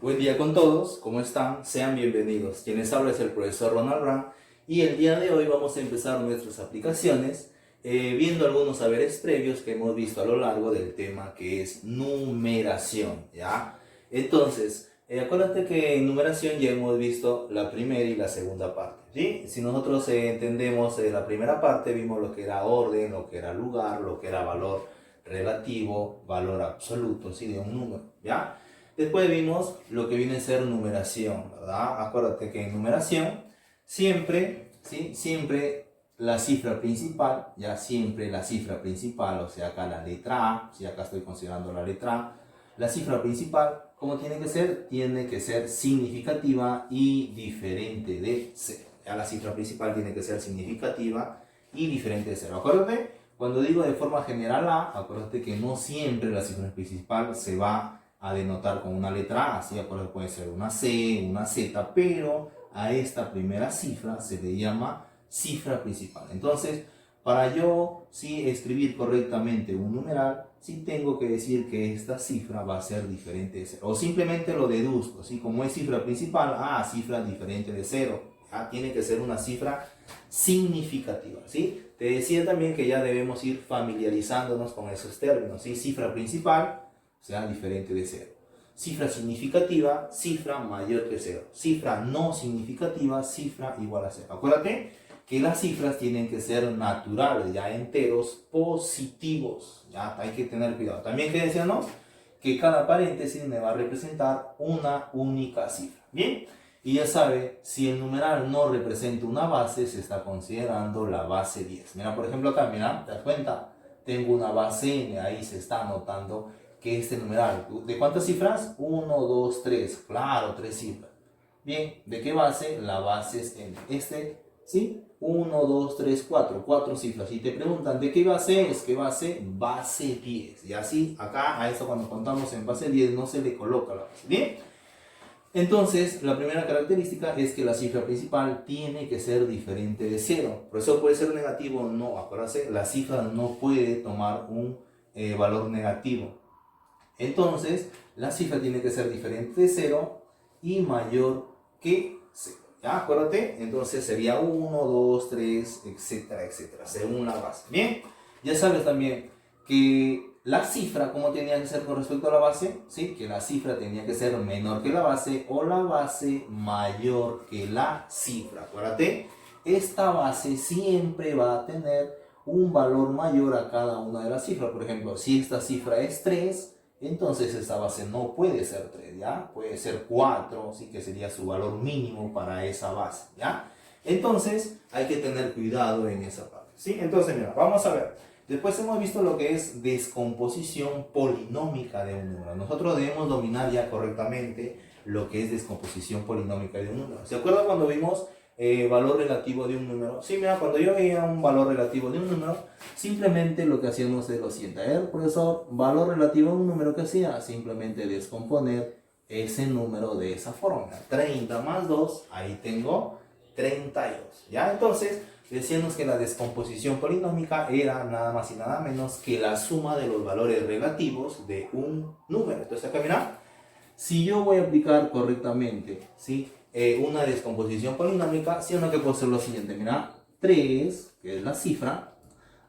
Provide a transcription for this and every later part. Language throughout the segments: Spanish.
Buen día con todos, ¿cómo están? Sean bienvenidos. Quienes habla es el profesor Ronald Brown y el día de hoy vamos a empezar nuestras aplicaciones viendo algunos saberes previos que hemos visto a lo largo del tema que es numeración, ¿ya? Entonces, acuérdate que en numeración ya hemos visto la primera y la segunda parte, ¿sí? Si nosotros entendemos la primera parte, vimos lo que era orden, lo que era lugar, lo que era valor relativo, valor absoluto, ¿sí? De un número, ¿ya? Después vimos lo que viene a ser numeración, ¿verdad? Acuérdate que en numeración siempre, ¿sí? Siempre la cifra principal, ya siempre la cifra principal, o sea, acá la letra A, si acá estoy considerando la letra A, la cifra principal, ¿cómo tiene que ser? Tiene que ser significativa y diferente de cero. Ya la cifra principal tiene que ser significativa y diferente de cero. Acuérdate, cuando digo de forma general A, acuérdate que no siempre la cifra principal se va a denotar con una letra A, ¿sí? Acuérdate, puede ser una C, una Z, pero a esta primera cifra se le llama cifra principal. Entonces, para yo sí escribir correctamente un numeral, sí tengo que decir que esta cifra va a ser diferente de 0. O simplemente lo deduzco, ¿sí? Como es cifra principal, cifra diferente de 0. Tiene que ser una cifra significativa, ¿sí? Te decía también que ya debemos ir familiarizándonos con esos términos, ¿sí? Cifra principal, o sea, diferente de 0. Cifra significativa, cifra mayor que 0. Cifra no significativa, cifra igual a 0. Acuérdate que las cifras tienen que ser naturales, ya enteros positivos. Ya hay que tener cuidado. También que decíamos que cada paréntesis me va a representar una única cifra. Bien, y ya sabe, si el numeral no representa una base, se está considerando la base 10. Mira, por ejemplo acá, mira, ¿te das cuenta? Tengo una base n, ahí se está anotando que este numeral, ¿de cuántas cifras? 1, 2, 3, claro, 3 cifras. Bien, ¿de qué base? La base es n. ¿Sí? 1, 2, 3, 4, 4 cifras. Y te preguntan, ¿de qué base es? ¿Qué base? Base 10. Y así, acá, a eso cuando contamos en base 10, no se le coloca la base. Bien. Entonces, la primera característica es que la cifra principal tiene que ser diferente de 0. Por eso puede ser negativo o no. Acuérdense, la cifra no puede tomar un valor negativo. Entonces, la cifra tiene que ser diferente de 0 y mayor que 0. ¿Ya? Acuérdate, entonces sería 1, 2, 3, etcétera, etcétera, según la base. Bien, ya sabes también que la cifra, ¿cómo tenía que ser con respecto a la base? ¿Sí? Que la cifra tenía que ser menor que la base o la base mayor que la cifra. Acuérdate, esta base siempre va a tener un valor mayor a cada una de las cifras. Por ejemplo, si esta cifra es 3, entonces esta base no puede ser 3, ¿ya? Puede ser 4, ¿sí? Que sería su valor mínimo para esa base, ¿ya? Entonces, hay que tener cuidado en esa parte, ¿sí? Entonces, mira, vamos a ver. Después hemos visto lo que es descomposición polinómica de un número. Nosotros debemos dominar ya correctamente lo que es descomposición polinómica de un número. ¿Se acuerdan cuando vimos valor relativo de un número? Sí, mira, cuando yo veía un valor relativo de un número, simplemente lo que hacíamos es lo siguiente. El profesor, valor relativo a un número, que hacía simplemente descomponer ese número de esa forma. 30 más 2, ahí tengo 32. ¿Ya? Entonces, decíamos que la descomposición polinómica era nada más y nada menos que la suma de los valores relativos de un número. Entonces, acá mira, si yo voy a aplicar correctamente, ¿sí? Una descomposición polinómica, sí o no, que puedo hacer lo siguiente. Mira, 3, que es la cifra.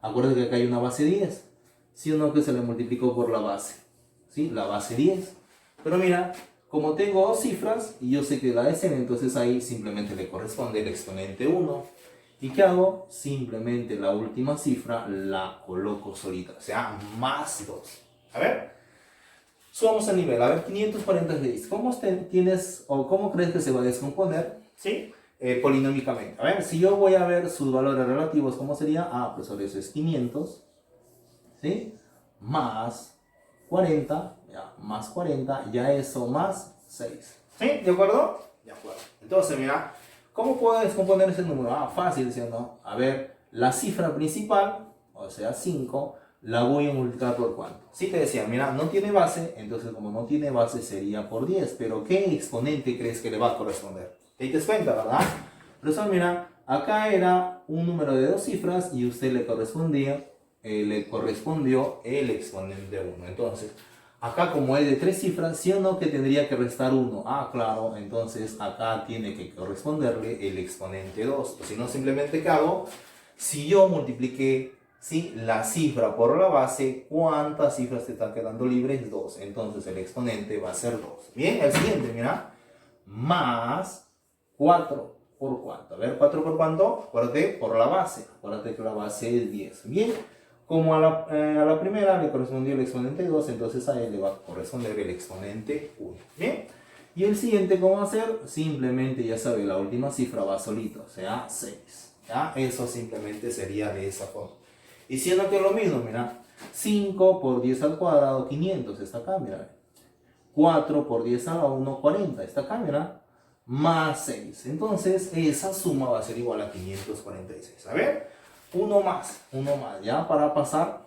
Acuérdate que acá hay una base 10. Sí o no, que se le multiplicó por la base. ¿Sí? La base 10. Pero mira, como tengo dos cifras y yo sé que la es n, entonces ahí simplemente le corresponde el exponente 1. ¿Y qué hago? Simplemente la última cifra la coloco solita. O sea, más 2. A ver. Subamos el nivel. A ver, 546. ¿Cómo tienes o cómo crees que se va a descomponer? ¿Sí? Polinómicamente. A ver, si yo voy a ver sus valores relativos, ¿cómo sería? Pues sobre eso es 500, ¿sí? Más 40, ya, más 40, ya eso más 6. ¿Sí? ¿De acuerdo? De acuerdo. Entonces, mira, ¿cómo puedo descomponer ese número? Fácil, ¿sí o no? A ver, la cifra principal, o sea 5, la voy a multiplicar por cuánto. Sí te decía, mira, no tiene base, entonces como no tiene base sería por 10, pero ¿qué exponente crees que le va a corresponder? ¿Te das cuenta, verdad? Profesor, mira, acá era un número de dos cifras y usted le correspondió el exponente 1. Entonces, Acá como es de 3 cifras, ¿sí o no que tendría que restar 1? Ah, claro, entonces acá tiene que corresponderle el exponente 2. O si no, simplemente ¿qué hago? Si yo multipliqué, ¿sí?, la cifra por la base, ¿cuántas cifras te están quedando libres? 2. Entonces el exponente va a ser 2. Bien, el siguiente, mira. Más 4. ¿Por cuánto? A ver, 4 por cuánto. Acuérdate, por la base. Acuérdate que la base es 10. Bien. Como a la primera le correspondió el exponente 2, entonces a él le va a corresponder el exponente 1. Bien. Y el siguiente, ¿cómo va a ser? Simplemente, ya sabe, la última cifra va solito, o sea, 6. ¿Ya? Eso simplemente sería de esa forma. Y siendo que es lo mismo, mira. 5 por 10 al cuadrado, 500. Está acá, mira. 4 por 10 a la 1, 40. Está acá, mira. Más 6. Entonces, esa suma va a ser igual a 546. A ver, uno más, ya para pasar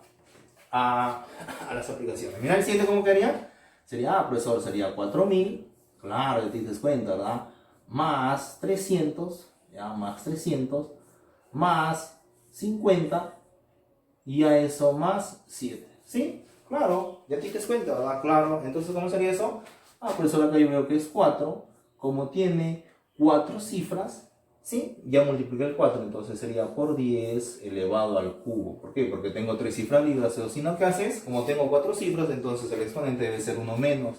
a las aplicaciones. Mira el siguiente, ¿cómo quedaría? Sería, profesor, sería 4000. Claro, ya te das cuenta, ¿verdad? Más 300, ya, más 300, más 50, y a eso más 7. ¿Sí? Claro, ya te das cuenta, ¿verdad? Claro, entonces, ¿cómo sería eso? Ah, profesor, acá yo veo que es 4. Como tiene 4 cifras, ¿sí? Ya multipliqué el 4, entonces sería por 10 elevado al cubo. ¿Por qué? Porque tengo 3 cifras libres, o si no, ¿qué haces? Como tengo 4 cifras, entonces el exponente debe ser 1 menos.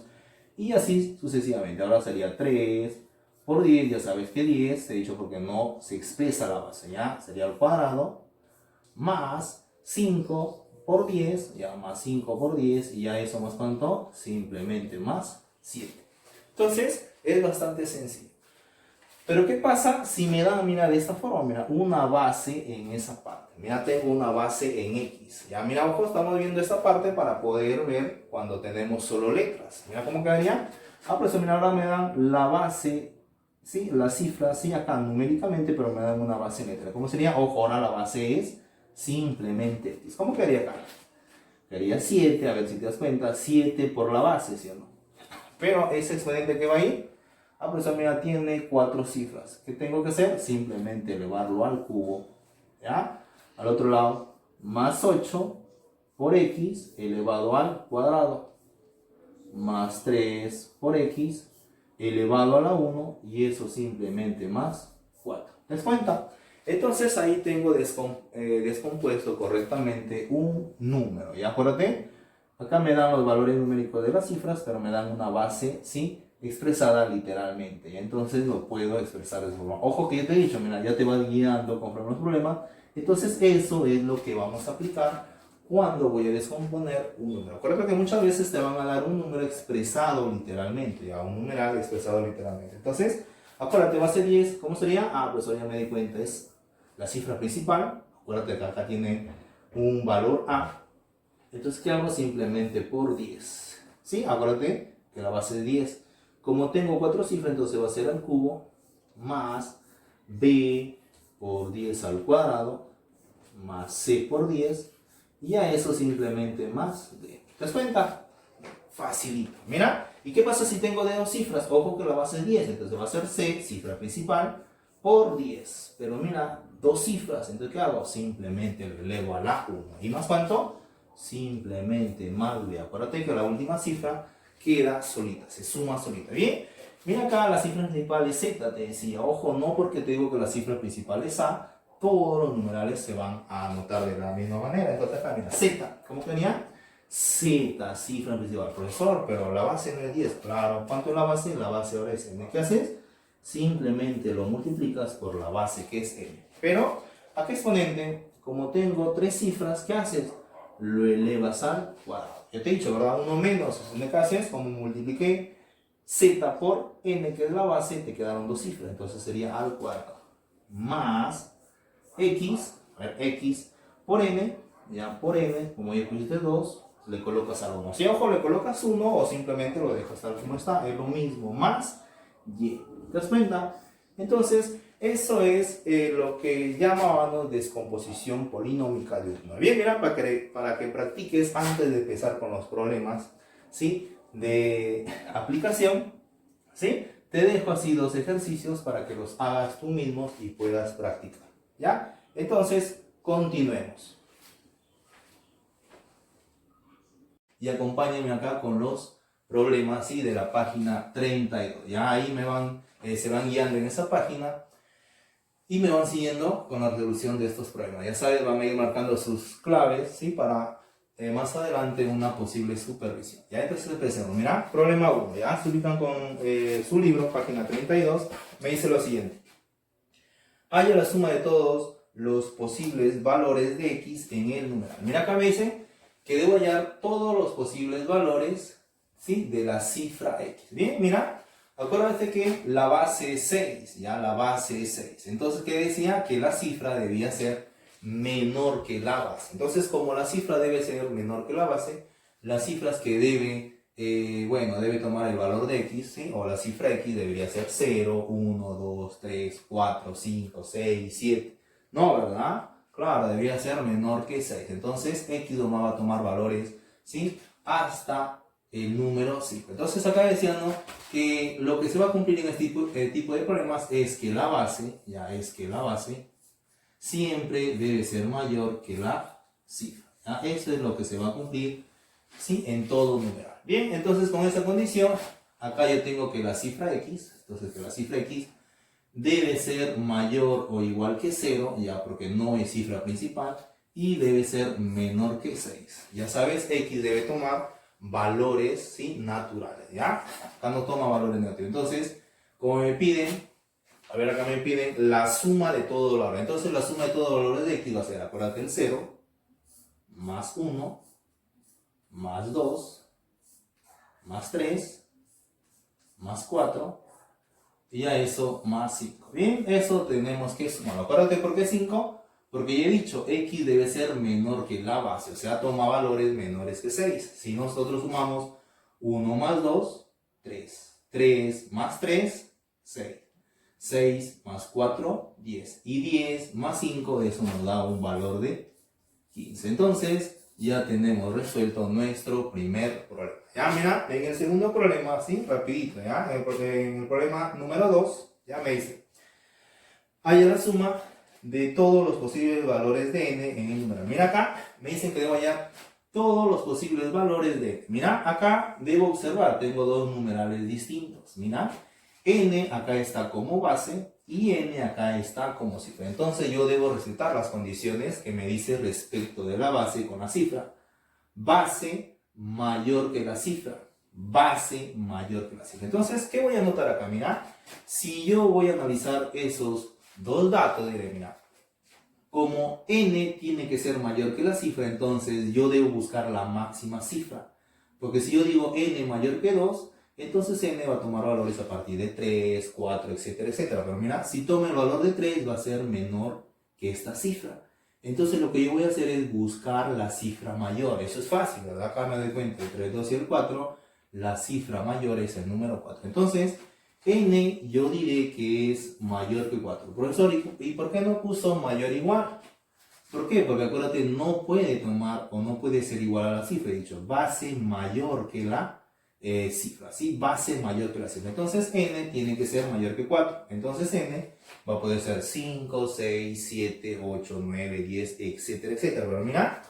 Y así sucesivamente. Ahora sería 3 por 10, ya sabes que 10, te he dicho porque no se expresa la base, ¿ya? Sería al cuadrado, más 5 por 10, ya, más 5 por 10, y ya eso más cuánto, simplemente más 7. Entonces, es bastante sencillo. Pero ¿qué pasa si me da, mira, de esta forma? Mira, una base en esa parte. Mira, tengo una base en X. Ya, mira, ojo, estamos viendo esta parte para poder ver cuando tenemos solo letras. Mira cómo quedaría. Ah, por eso, mira, ahora me dan la base, ¿sí? La cifra, sí, acá numéricamente, pero me dan una base en letra. ¿Cómo sería? Ojo, ahora la base es simplemente X. ¿Cómo quedaría acá? Quedaría 7, a ver si te das cuenta, 7 por la base, ¿sí o no? Pero ese exponente que va ahí, ah, pues mira, tiene 4 cifras. ¿Qué tengo que hacer? Simplemente elevarlo al cubo, ¿ya? Al otro lado, más 8 por x elevado al cuadrado, más 3 por x elevado a la 1, y eso simplemente más 4. ¿Te das cuenta? Entonces ahí tengo descompuesto correctamente un número. ¿Ya? Acuérdate, acá me dan los valores numéricos de las cifras, pero me dan una base, ¿sí?, expresada literalmente. Y entonces lo puedo expresar de esa forma. Ojo que yo te he dicho, mira, ya te va guiando conforme los problemas. Entonces eso es lo que vamos a aplicar cuando voy a descomponer un número. Acuérdate que muchas veces te van a dar un número expresado literalmente, ya, un numeral expresado literalmente. Entonces, acuérdate, base 10, ¿cómo sería? Ah, pues ya me di cuenta, es la cifra principal. Acuérdate que acá tiene un valor A. Entonces, ¿qué hago? Simplemente por 10. ¿Sí? Acuérdate que la base es 10. Como tengo 4 cifras, entonces va a ser al cubo más B por 10 al cuadrado más C por 10, y a eso simplemente más D. ¿Te das cuenta? Facilito. Mira, ¿y qué pasa si tengo de 2 cifras? Ojo que la base es 10, entonces va a ser C, cifra principal, por 10. Pero mira, 2 cifras, entonces ¿qué hago? Simplemente lo elevo a la 1. ¿Y más cuánto? Simplemente más B. Acuérdate que la última cifra queda solita, se suma solita. ¿Bien? Mira acá, la cifra principal es Z, te decía. Ojo, no porque te digo que la cifra principal es A, todos los numerales se van a anotar de la misma manera. Entonces acá, mira, Z, ¿cómo tenía? Z, cifra principal, profesor, pero la base no es 10. Claro, ¿cuánto es la base? La base ahora es n. ¿Qué haces? Simplemente lo multiplicas por la base, que es n. Pero, ¿a qué exponente? Como tengo 3 cifras, ¿qué haces? Lo elevas al cuadrado. Ya te he dicho, ¿verdad? Uno menos. ¿Qué haces? Como multipliqué z por n, que es la base, te quedaron 2 cifras. Entonces sería al cuadrado. Más x, a ver, x por n, ya por n, como ya pusiste 2, le colocas al 1. Si ojo, le colocas 1 o simplemente lo dejas tal como está, es lo mismo, más y. ¿Te das cuenta? Entonces, eso es lo que llamábamos descomposición polinómica de un número. Bien, mira, para que practiques antes de empezar con los problemas, ¿sí?, de aplicación, ¿sí? Te dejo así 2 ejercicios para que los hagas tú mismo y puedas practicar, ¿ya? Entonces, continuemos. y acompáñenme acá con los problemas, ¿sí?, de la página 32. Ya ahí se van guiando en esa página y me van siguiendo con la resolución de estos problemas. Ya sabes, van a ir marcando sus claves, ¿sí?, para más adelante una posible supervisión. Ya, entonces empecemos. Mira, problema 1. Ya se ubican con su libro, página 32. Me dice lo siguiente. Haya la suma de todos los posibles valores de x en el numeral. Mira, acá me dice que debo hallar todos los posibles valores, ¿sí?, de la cifra x. Bien, mira, acuérdate que la base es 6, ya la base es 6. Entonces, ¿qué decía? Que la cifra debía ser menor que la base. Entonces, como la cifra debe ser menor que la base, las cifras que debe tomar el valor de x, ¿sí?, o la cifra x debería ser 0, 1, 2, 3, 4, 5, 6, 7. No, ¿verdad? Claro, debería ser menor que 6. Entonces, x va a tomar valores, ¿sí?, hasta el número 5. Entonces, acá decíamos que lo que se va a cumplir en este tipo de problemas es que la base, siempre debe ser mayor que la cifra. ¿Ya? Eso es lo que se va a cumplir, ¿sí?, en todo numeral. Bien, entonces con esa condición, acá yo tengo que la cifra x, entonces que la cifra x debe ser mayor o igual que 0, ya, porque no es cifra principal, y debe ser menor que 6. Ya sabes, x debe tomar valores, ¿sí?, naturales, ¿ya? Acá no toma valores negativos. Entonces, como me piden, acá me piden la suma de todos los valores. Entonces, la suma de todos los valores de x va a ser, acuérdate, el 0, más 1, más 2, más 3, más 4, y a eso más 5. Bien, eso tenemos que sumar. Acuérdate, ¿por qué 5? Porque ya he dicho, x debe ser menor que la base, o sea, toma valores menores que 6. Si nosotros sumamos 1 más 2, 3. 3 más 3, 6. 6 más 4, 10. Y 10 más 5, eso nos da un valor de 15. Entonces, ya tenemos resuelto nuestro primer problema. Ya, mira, en el segundo problema, así, rapidito, ya, en el problema número 2, ya me dice, haya la suma de todos los posibles valores de n en el numeral. Mira acá, me dicen que debo hallar todos los posibles valores de n. Mira, acá debo observar, tengo dos numerales distintos. Mira, n acá está como base y n acá está como cifra. Entonces yo debo recitar las condiciones que me dice respecto de la base con la cifra. Base mayor que la cifra. Base mayor que la cifra. Entonces, ¿qué voy a anotar acá? Mira, si yo voy a analizar esos dos datos, diré, mira, como n tiene que ser mayor que la cifra, entonces yo debo buscar la máxima cifra. Porque si yo digo n mayor que 2, entonces n va a tomar valores a partir de 3, 4, etcétera, etcétera. Pero mira, si toma el valor de 3 va a ser menor que esta cifra. Entonces lo que yo voy a hacer es buscar la cifra mayor. Eso es fácil, ¿verdad? Acá me doy cuenta, entre el 2 y el 4, la cifra mayor es el número 4. Entonces, n yo diré que es mayor que 4. Profesor, ¿y por qué no puso mayor igual? ¿Por qué? Porque acuérdate, no puede tomar o no puede ser igual a la cifra. He dicho, base mayor que la cifra, ¿sí? Base mayor que la cifra. Entonces, n tiene que ser mayor que 4. Entonces, n va a poder ser 5, 6, 7, 8, 9, 10, etcétera, etcétera. Pero mira,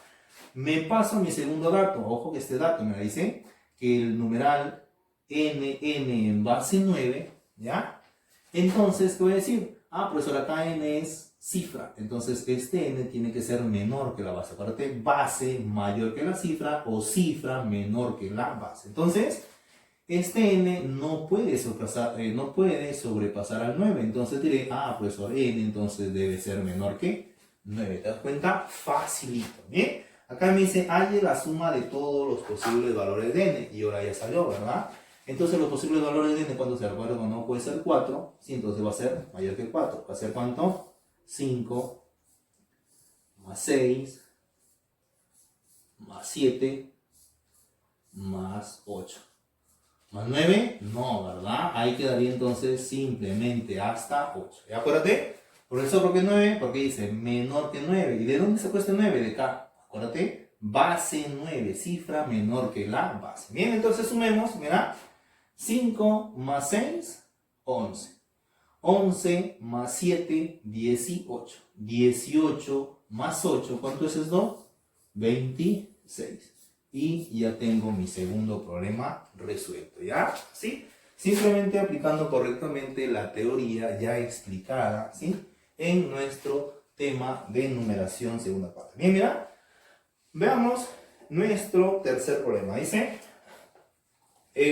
me paso a mi segundo dato. Ojo que este dato me dice que el numeral n en base 9, ¿ya? Entonces, ¿qué voy a decir? Ah, profesor, acá n es cifra. Entonces, este n tiene que ser menor que la base. Acuérdate, base mayor que la cifra o cifra menor que la base. Entonces, este n no puede sobrepasar al 9. Entonces diré, ah, profesor, n entonces debe ser menor que 9. ¿Te das cuenta? Facilito. Bien. Acá me dice, halle la suma de todos los posibles valores de n. Y ahora ya salió, ¿verdad? Entonces los posibles valores de n, ¿cuánto será? Bueno, no puede ser 4. Sí, entonces va a ser mayor que 4. ¿Va a ser cuánto? 5 más 6 más 7 más 8. ¿Más 9? No, ¿verdad? Ahí quedaría entonces simplemente hasta 8. ¿Ya acuérdate? Por eso, ¿por qué 9? Porque dice menor que 9. ¿Y de dónde sacó este 9? De acá. Acuérdate, base 9, cifra menor que la base. Bien, entonces sumemos, mira. 5 más 6, 11. 11 más 7, 18. 18 más 8, ¿cuánto es esto? 26. y ya tengo mi segundo problema resuelto, ¿ya? ¿Sí? Simplemente aplicando correctamente la teoría ya explicada, ¿sí? En nuestro tema de numeración segunda parte. Bien, mira, veamos nuestro tercer problema. Dice,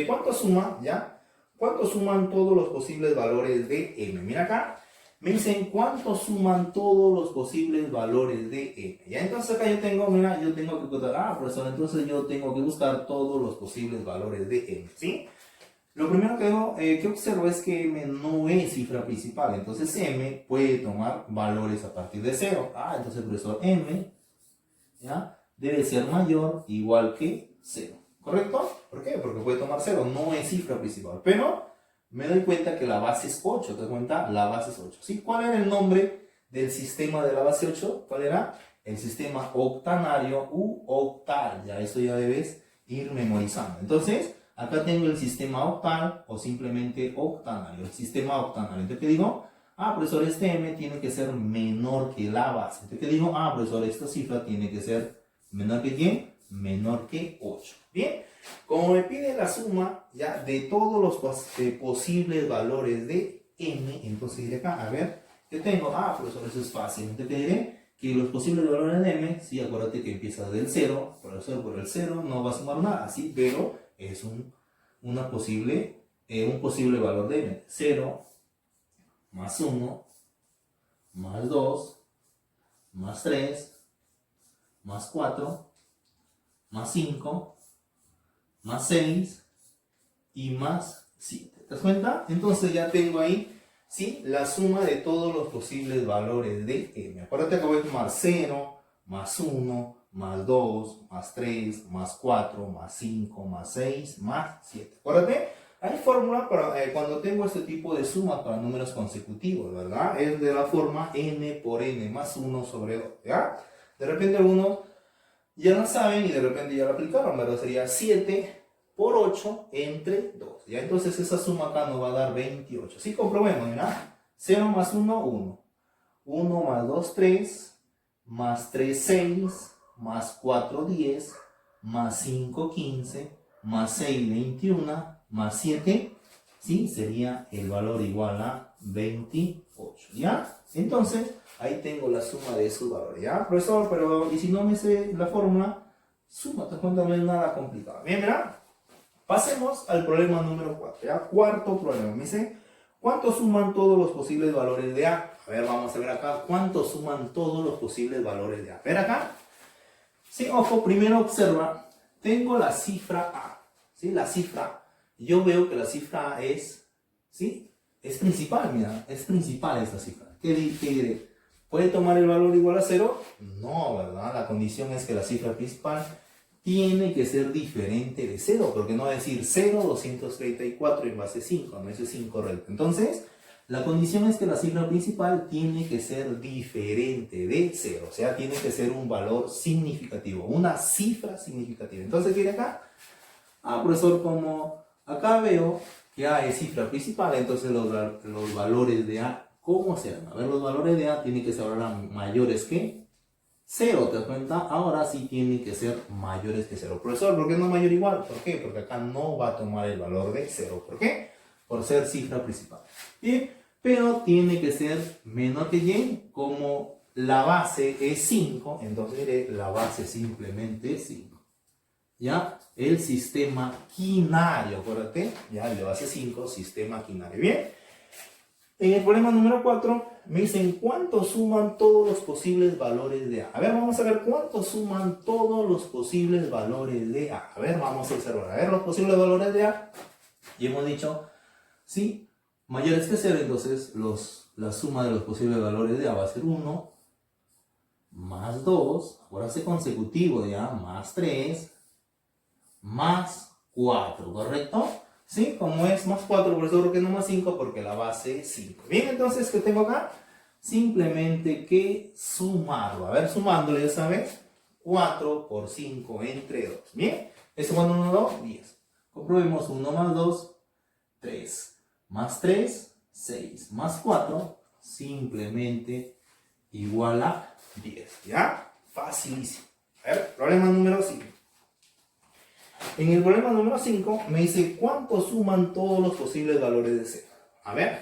¿cuánto suma, ya? ¿Cuánto suman todos los posibles valores de m? Mira acá. Me dicen cuánto suman todos los posibles valores de m. Ya, entonces acá yo tengo, mira, yo tengo que contar, profesor, entonces yo tengo que buscar todos los posibles valores de m, ¿sí? Lo primero que hago, que observo es que m no es cifra principal, entonces m puede tomar valores a partir de 0. Entonces, profesor, m, ¿ya? Debe ser mayor o igual que 0, ¿correcto? ¿Por qué? Porque puede tomar 0, no es cifra principal, pero me doy cuenta que la base es 8, ¿te das cuenta? La base es 8, ¿sí? ¿Cuál era el nombre del sistema de la base 8? ¿Cuál era? El sistema octanario u octal, ya eso ya debes ir memorizando. Entonces, acá tengo el sistema octal o simplemente octanario, el sistema octanario. Entonces, ¿qué digo? Profesor, este m tiene que ser menor que la base. Entonces, ¿qué digo? Profesor, esta cifra tiene que ser menor que ¿quién? Menor que 8. Bien, como me pide la suma ya de todos los posibles valores de m, entonces diré acá, a ver, ¿qué tengo? Profesor, eso es fácil. Entonces te diré que los posibles valores de m, sí, acuérdate que empieza del 0, por el 0 no va a sumar nada, sí, pero es un posible valor de m. 0 más 1 más 2 más 3 más 4 más 5 más 6 y más 7. ¿Te das cuenta? Entonces ya tengo ahí, ¿sí?, la suma de todos los posibles valores de m. Acuérdate que voy a tomar 0 más 1 más 2 más 3 más 4 más 5 más 6 más 7. Acuérdate, hay fórmula para cuando tengo este tipo de sumas para números consecutivos, ¿verdad? Es de la forma n por n más 1 sobre 2, ¿ya? De repente algunos ya lo saben y de repente ya lo aplicaron, ¿verdad? Sería 7 por 8 entre 2. ¿Ya? Entonces esa suma acá nos va a dar 28. Sí, comprobemos, ¿verdad? 0 más 1, 1. 1 más 2, 3. Más 3, 6. Más 4, 10. Más 5, 15. Más 6, 21. Más 7, ¿sí? Sería el valor igual a 28. ¿Ya? Entonces, ahí tengo la suma de esos valores, ¿ya? Profesor, pero ¿y si no me sé la fórmula? Suma, te cuenta, no es nada complicado. Bien, mira, pasemos al problema número 4, ¿ya? Cuarto problema, me dice, ¿cuánto suman todos los posibles valores de A? A ver, vamos a ver acá, ¿cuánto suman todos los posibles valores de A? Ver acá. Sí, ojo, primero observa, tengo la cifra A, ¿sí? La cifra A. Yo veo que la cifra A es, ¿sí?, es principal, mira, es principal esta cifra. ¿Qué diré? ¿Puede tomar el valor igual a 0? No, ¿verdad? La condición es que la cifra principal tiene que ser diferente de 0, porque no va a decir 0,234 en base 5, no, eso es incorrecto. Entonces, la condición es que la cifra principal tiene que ser diferente de 0, o sea, tiene que ser un valor significativo, una cifra significativa. Entonces, ¿qué hay acá? Profesor, como acá veo que A es cifra principal, entonces los valores de A, ¿cómo serán? A ver, los valores de A tienen que ser ahora mayores que 0, ¿te das cuenta? Ahora sí tienen que ser mayores que 0. Profesor, ¿por qué no mayor igual? ¿Por qué? Porque acá no va a tomar el valor de 0. ¿Por qué? Por ser cifra principal. Bien, pero tiene que ser menor que y, como la base es 5, entonces diré la base simplemente es 5. ¿Ya? El sistema quinario, acuérdate, ya, el de base 5, sistema quinario. Bien, en el problema número 4 me dicen cuánto suman todos los posibles valores de A. A ver, vamos a ver cuánto suman todos los posibles valores de A. A ver, vamos a observar. A ver, los posibles valores de A. Y hemos dicho, sí, mayores que 0, entonces la suma de los posibles valores de A va a ser 1, más 2, ahora hace consecutivo ya, más 3, más 4, ¿correcto? ¿Sí? Como es más 4, por eso creo que no más 5, porque la base es 5. Bien, entonces, ¿qué tengo acá? Simplemente que sumarlo. A ver, sumándole, ya sabes, 4 por 5 entre 2. Bien, ¿eso cuando 1 2? 10. Comprobemos 1 más 2, 3. Más 3, 6. Más 4, simplemente igual a 10. ¿Ya? Facilísimo. A ver, problema número 5. En el problema número 5 me dice cuánto suman todos los posibles valores de C. A ver.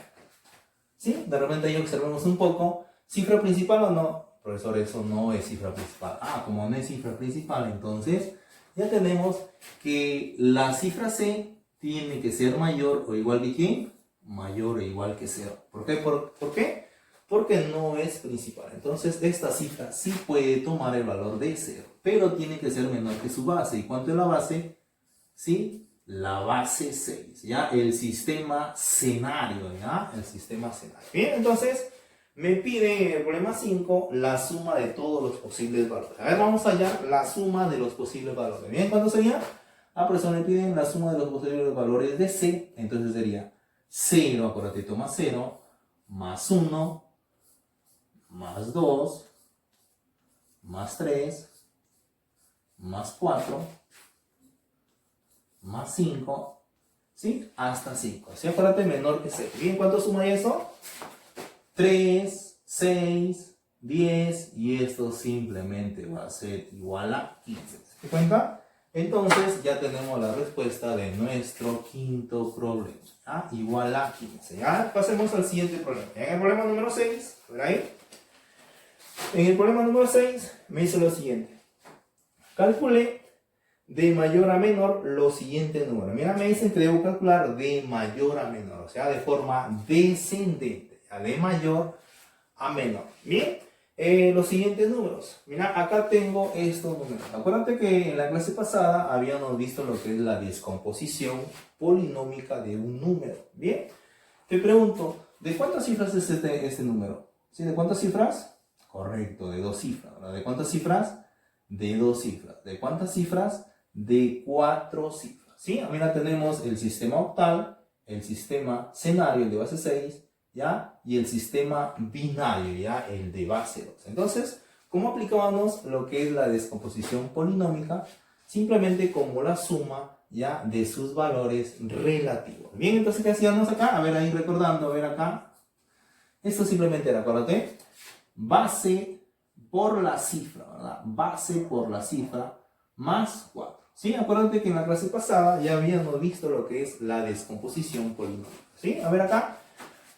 ¿Sí? De repente ahí observemos un poco. ¿Cifra principal o no? Profesor, eso no es cifra principal. Como no es cifra principal, entonces ya tenemos que la cifra C tiene que ser mayor o igual que ¿quién? Mayor o igual que 0. ¿Por qué? ¿Por qué? Porque no es principal. Entonces esta cifra sí puede tomar el valor de 0, pero tiene que ser menor que su base. ¿Y cuánto es la base? ¿Sí? La base 6, ¿ya? El sistema cenario, ¿ya? El sistema cenario. Bien, entonces me pide en el problema 5 la suma de todos los posibles valores. A ver, vamos a hallar la suma de los posibles valores. Bien, ¿cuánto sería? Profesor, me piden la suma de los posibles valores de C. Entonces sería 0, acuérdate, toma 0, más 1, más 2, más 3, más 4, más 5, ¿sí? Hasta 5. ¿Sí? Acuérdate, menor que 0. Bien, ¿cuánto suma eso? 3, 6, 10 y esto simplemente va a ser igual a 15. ¿Se dan cuenta? Entonces ya tenemos la respuesta de nuestro quinto problema. Igual a 15. Ya pasemos al siguiente problema. En el problema número 6, ¿ver ahí? En el problema número 6 me dice lo siguiente. Calcule de mayor a menor los siguientes números. Mira, me dicen que debo calcular de mayor a menor, o sea, de forma descendente, de mayor a menor. Bien, los siguientes números. Mira, acá tengo estos números. Acuérdate que en la clase pasada habíamos visto lo que es la descomposición polinómica de un número. Bien, te pregunto, ¿de cuántas cifras es este número? ¿Sí? ¿De cuántas cifras? Correcto, de 2 cifras. ¿Verdad? ¿De cuántas cifras? De 2 cifras. ¿De cuántas cifras? De 4 cifras. ¿Sí? Mira, tenemos el sistema octal, el sistema cenario, el de base 6, ¿ya? Y el sistema binario, ¿ya? El de base 2. Entonces, ¿cómo aplicábamos lo que es la descomposición polinómica? Simplemente como la suma, ¿ya? De sus valores relativos. Bien, entonces, ¿qué hacíamos acá? A ver, ahí recordando, a ver acá. Esto simplemente era, acuérdate, base por la cifra, ¿verdad? Base por la cifra más 4. ¿Sí? Acuérdate que en la clase pasada ya habíamos visto lo que es la descomposición polinómica. ¿Sí? A ver acá.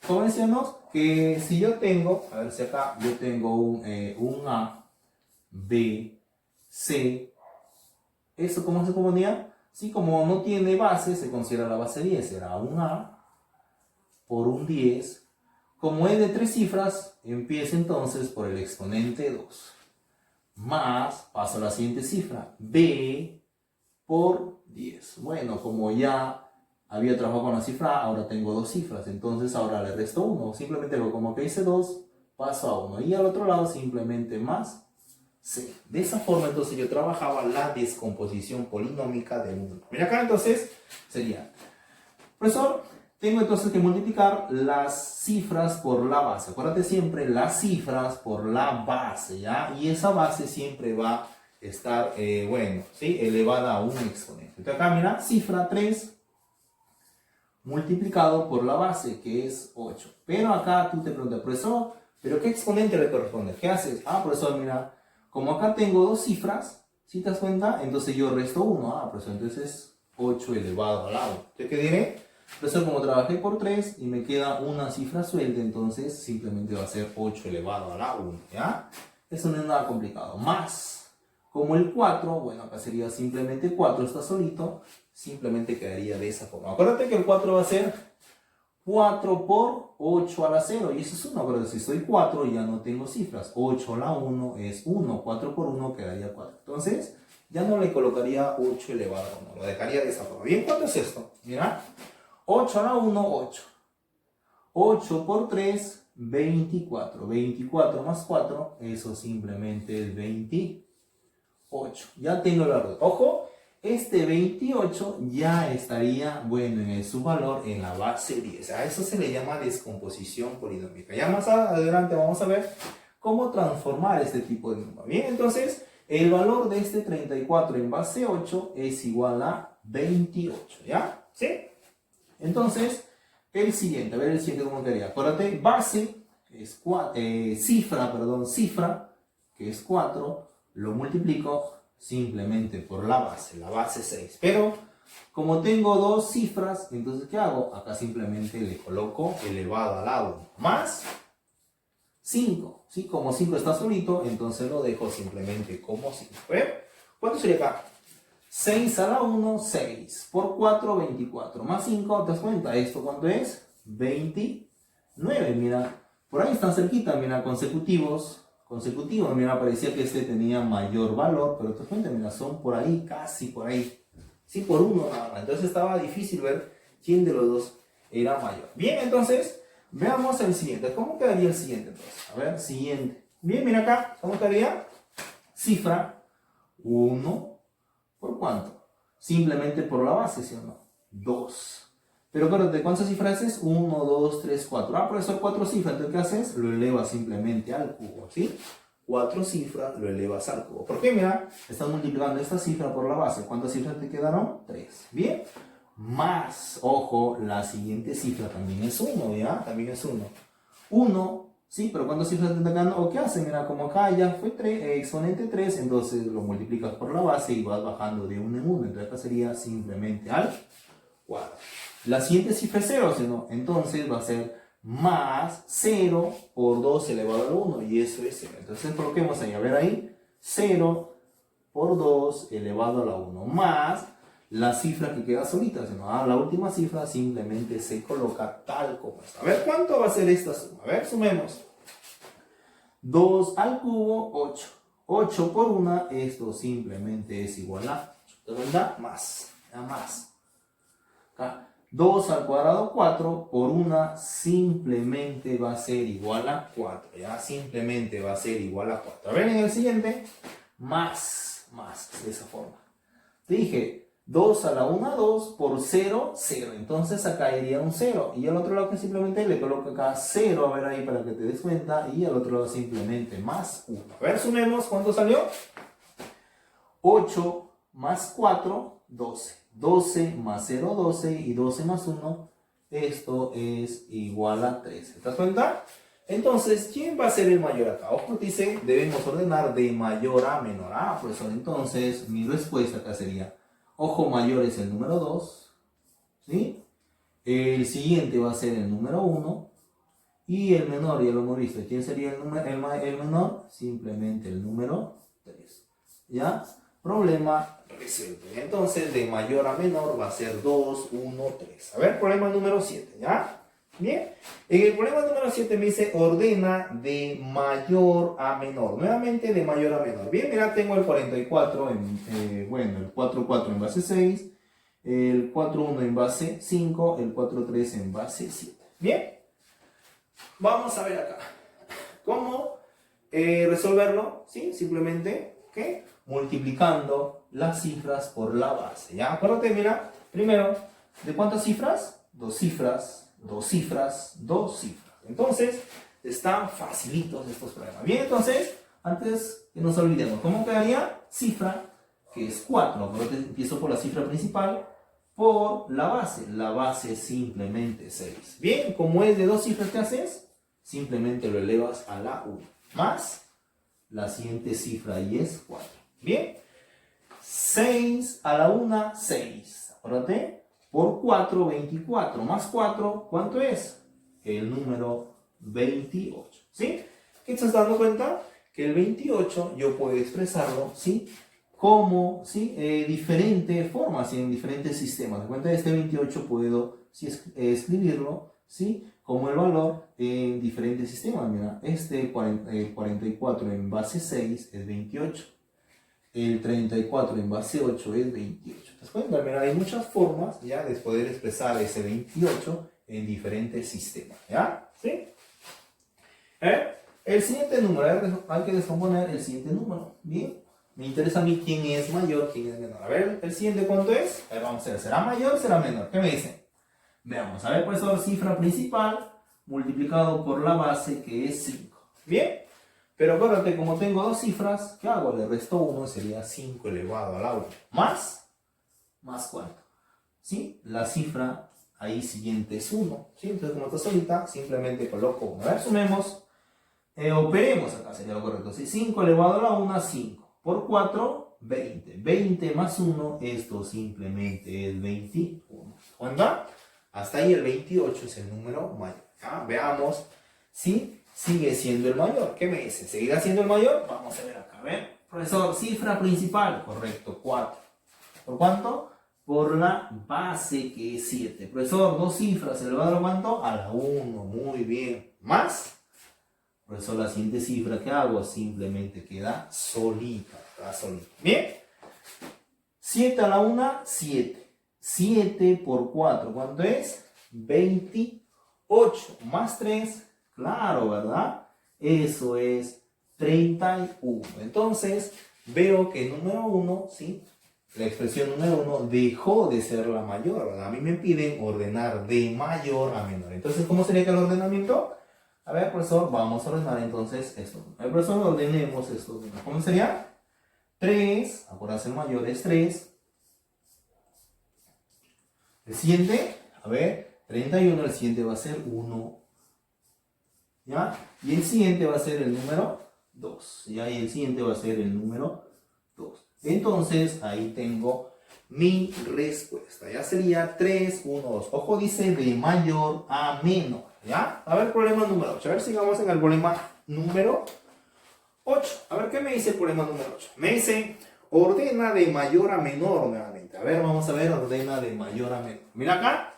Como decíamos, que si yo tengo, a ver si acá yo tengo un A, B, C, ¿eso cómo se componía? Sí, como no tiene base, se considera la base 10, será un A por un 10. Como es de 3 cifras, empieza entonces por el exponente 2. Más, paso a la siguiente cifra, B por 10. Bueno, como ya había trabajado con la cifra A, ahora tengo 2 cifras, entonces ahora le resto 1. Simplemente como que hice 2, paso a 1. Y al otro lado simplemente más C. De esa forma entonces yo trabajaba la descomposición polinómica de un número. Mira acá entonces sería, profesor, tengo entonces que multiplicar las cifras por la base. Acuérdate siempre las cifras por la base, ¿ya? Y esa base siempre va a estar, ¿sí? Elevada a un exponente. Entonces acá mira, cifra 3 multiplicado por la base, que es 8. Pero acá tú te preguntas, profesor, ¿pero qué exponente le corresponde? ¿Qué haces? Profesor, mira, como acá tengo 2 cifras, ¿sí te das cuenta? Entonces yo resto 1. Profesor, entonces es 8 elevado al 1. ¿Entonces qué diré? Profesor, como trabajé por 3 y me queda una cifra suelta, entonces simplemente va a ser 8 elevado a la 1, ¿ya? Eso no es nada complicado. Más, como el 4, bueno, acá sería simplemente 4, está solito, simplemente quedaría de esa forma. Acuérdate que el 4 va a ser 4 por 8 a la 0, y eso es 1. Acuérdate, si estoy 4 ya no tengo cifras. 8 a la 1 es 1, 4 por 1 quedaría 4. Entonces, ya no le colocaría 8 elevado a 1, lo dejaría de esa forma. Bien, ¿cuánto es esto? Mira. 8 a la 1, 8. 8 por 3, 24. 24 más 4, eso simplemente es 28. Ya tengo el valor. Ojo, este 28 ya estaría, bueno, en su valor en la base 10. A eso se le llama descomposición polinómica. Ya más adelante vamos a ver cómo transformar este tipo de número. Bien, entonces, el valor de este 34 en base 8 es igual a 28. ¿Ya? ¿Sí? Entonces, el siguiente, a ver el siguiente cómo quedaría. Acuérdate, base es cifra, que es 4, lo multiplico, simplemente por la base 6. Pero como tengo dos cifras, entonces ¿qué hago? Acá simplemente le coloco elevado a la 1 más 5. ¿Sí? Como 5 está solito, entonces lo dejo simplemente como 5. ¿Cuánto sería acá? 6 a la 1, 6. Por 4, 24. Más 5, ¿te das cuenta? ¿Esto cuánto es? 29. Mira, por ahí están cerquita, mira, consecutivos, mira, parecía que este tenía mayor valor, pero te das cuenta, mira, son por ahí, casi por ahí. Sí, por uno nada más. Entonces estaba difícil ver quién de los dos era mayor. Bien, entonces, veamos el siguiente. ¿Cómo quedaría el siguiente entonces? A ver, siguiente. Bien, mira acá, ¿cómo quedaría? Cifra 1 por cuánto? Simplemente por la base, ¿sí o no? 2. Pero acuérdate, ¿cuántas cifras es? 1, 2, 3, 4. Ah, profesor, 4 cifras. Entonces, ¿qué haces? Lo elevas simplemente al cubo, ¿sí? 4 cifras lo elevas al cubo. ¿Por qué? Mira, estás multiplicando esta cifra por la base. ¿Cuántas cifras te quedaron? 3. Bien. Más, ojo, la siguiente cifra también es 1, ¿ya? También es 1. 1, ¿sí? Pero ¿cuántas cifras te quedan? ¿O qué hace? Mira, como acá ya fue 3, exponente 3, entonces lo multiplicas por la base y vas bajando de 1 en 1. Entonces acá sería simplemente al cuadrado. La siguiente cifra es 0, ¿no? Entonces va a ser más 0 por 2 elevado al 1, y eso es 0. Entonces coloquemos ahí, a ver ahí, 0 por 2 elevado a la 1, más la cifra que queda solita, ¿no? La última cifra simplemente se coloca tal como está. A ver, ¿cuánto va a ser esta suma? A ver, sumemos. 2 al cubo, 8. 8 por 1, esto simplemente es igual a 8, ¿verdad? Más. 2 al cuadrado, 4, por 1 simplemente va a ser igual a 4, ¿ya? Simplemente va a ser igual a 4. A ver, en el siguiente, más, de esa forma. Te dije, 2 a la 1, 2, por 0, 0. Entonces acá iría un 0. Y al otro lado que simplemente le coloco acá 0, a ver ahí para que te des cuenta. Y al otro lado simplemente más 1. A ver, sumemos, ¿cuánto salió? 8 más 4, 12. 12 más 0, 12, y 12 más 1, esto es igual a 13. ¿Te das cuenta? Entonces, ¿quién va a ser el mayor acá? Ojo, dice, debemos ordenar de mayor a menor. Ah, profesor, entonces mi respuesta acá sería, ojo, mayor es el número 2, ¿sí? El siguiente va a ser el número 1, y el menor, ya lo hemos visto. ¿Quién sería el menor? Simplemente el número 3. ¿Ya? Problema resuelto. Entonces, de mayor a menor va a ser 2, 1, 3. A ver, problema número 7, ¿ya? Bien. En el problema número 7 me dice ordena de mayor a menor. Nuevamente, de mayor a menor. Bien, mira, tengo el 44 el 4 en base 6, el 4, 1 en base 5, el 4, 3 en base 7. Bien. Vamos a ver acá. ¿Cómo resolverlo? ¿Sí? Simplemente, ¿qué? Multiplicando las cifras por la base. ¿Ya? Acuérdate, mira, primero, ¿de cuántas cifras? 2 cifras, 2 cifras, 2 cifras. Entonces, están facilitos estos problemas. Bien, entonces, antes que nos olvidemos, ¿cómo quedaría? Cifra, que es 4. Acuérdate, empiezo por la cifra principal, por la base es simplemente 6. Bien, como es de 2 cifras, ¿qué haces? Simplemente lo elevas a la 1, más la siguiente cifra, y es 4. Bien, 6 a la 1, 6. Acuérdate, por 4, 24, más 4, ¿cuánto es? El número 28. ¿Sí? ¿Qué te estás dando cuenta? Que el 28 yo puedo expresarlo, ¿sí? Como, ¿sí? Diferentes formas, y en diferentes sistemas. De cuenta de este 28 puedo, ¿sí? Escribirlo, ¿sí? Como el valor en diferentes sistemas. Mira, este 44 en base 6 es 28. El 34 en base 8 es 28. ¿Te das cuenta? Mira, hay muchas formas ya de poder expresar ese 28 en diferentes sistemas. ¿Ya? ¿Sí? El siguiente número, hay que descomponer el siguiente número. Bien. Me interesa a mí quién es mayor, quién es menor. A ver, ¿el siguiente cuánto es? A ver, vamos a ver, ¿será mayor o será menor? ¿Qué me dicen? Veamos, a ver, profesor, cifra principal multiplicado por la base, que es 5. Bien, pero acuérdate, como tengo dos cifras, ¿qué hago? Le resto 1, sería 5 elevado a la 1. ¿Más cuánto? ¿Sí? La cifra ahí siguiente es 1. ¿Sí? Entonces, como está solita, simplemente coloco 1. A ver, sumemos. Operemos acá, sería lo correcto. ¿Sí? 5 elevado a la 1, 5. Por 4, 20. 20 más 1, esto simplemente es 21. ¿Cuánto? Hasta ahí el 28 es el número mayor. ¿Ya? Veamos si sigue siendo el mayor. ¿Qué me dice? ¿Seguirá siendo el mayor? Vamos a ver acá. A ver, profesor, cifra principal. Correcto, 4. ¿Por cuánto? Por la base que es 7. Profesor, dos cifras elevado a cuánto? A la 1. Muy bien. ¿Más? Profesor, la siguiente cifra que hago simplemente queda solita. Queda solita. Bien. 7 a la 1, 7. 7 por 4, ¿cuánto es? 28. Más 3, claro, ¿verdad? Eso es 31. Entonces, veo que número 1, ¿sí? La expresión número 1 dejó de ser la mayor, ¿verdad? A mí me piden ordenar de mayor a menor. Entonces, ¿cómo sería que el ordenamiento? A ver, profesor, vamos a ordenar entonces esto. A ver, profesor, ordenemos esto. ¿Cómo sería? 3, acuérdense, el mayor es 3. El siguiente, a ver, 31, el siguiente va a ser 1. ¿Ya? Y el siguiente va a ser el número 2. ¿Ya? Y el siguiente va a ser el número 2. Entonces, ahí tengo mi respuesta. Ya sería 3, 1, 2. Ojo, dice de mayor a menor. ¿Ya? A ver, problema número 8. A ver, sigamos en el problema número 8. A ver, ¿qué me dice el problema número 8? Me dice, ordena de mayor a menor nuevamente. A ver, vamos a ver, ordena de mayor a menor. Mira acá.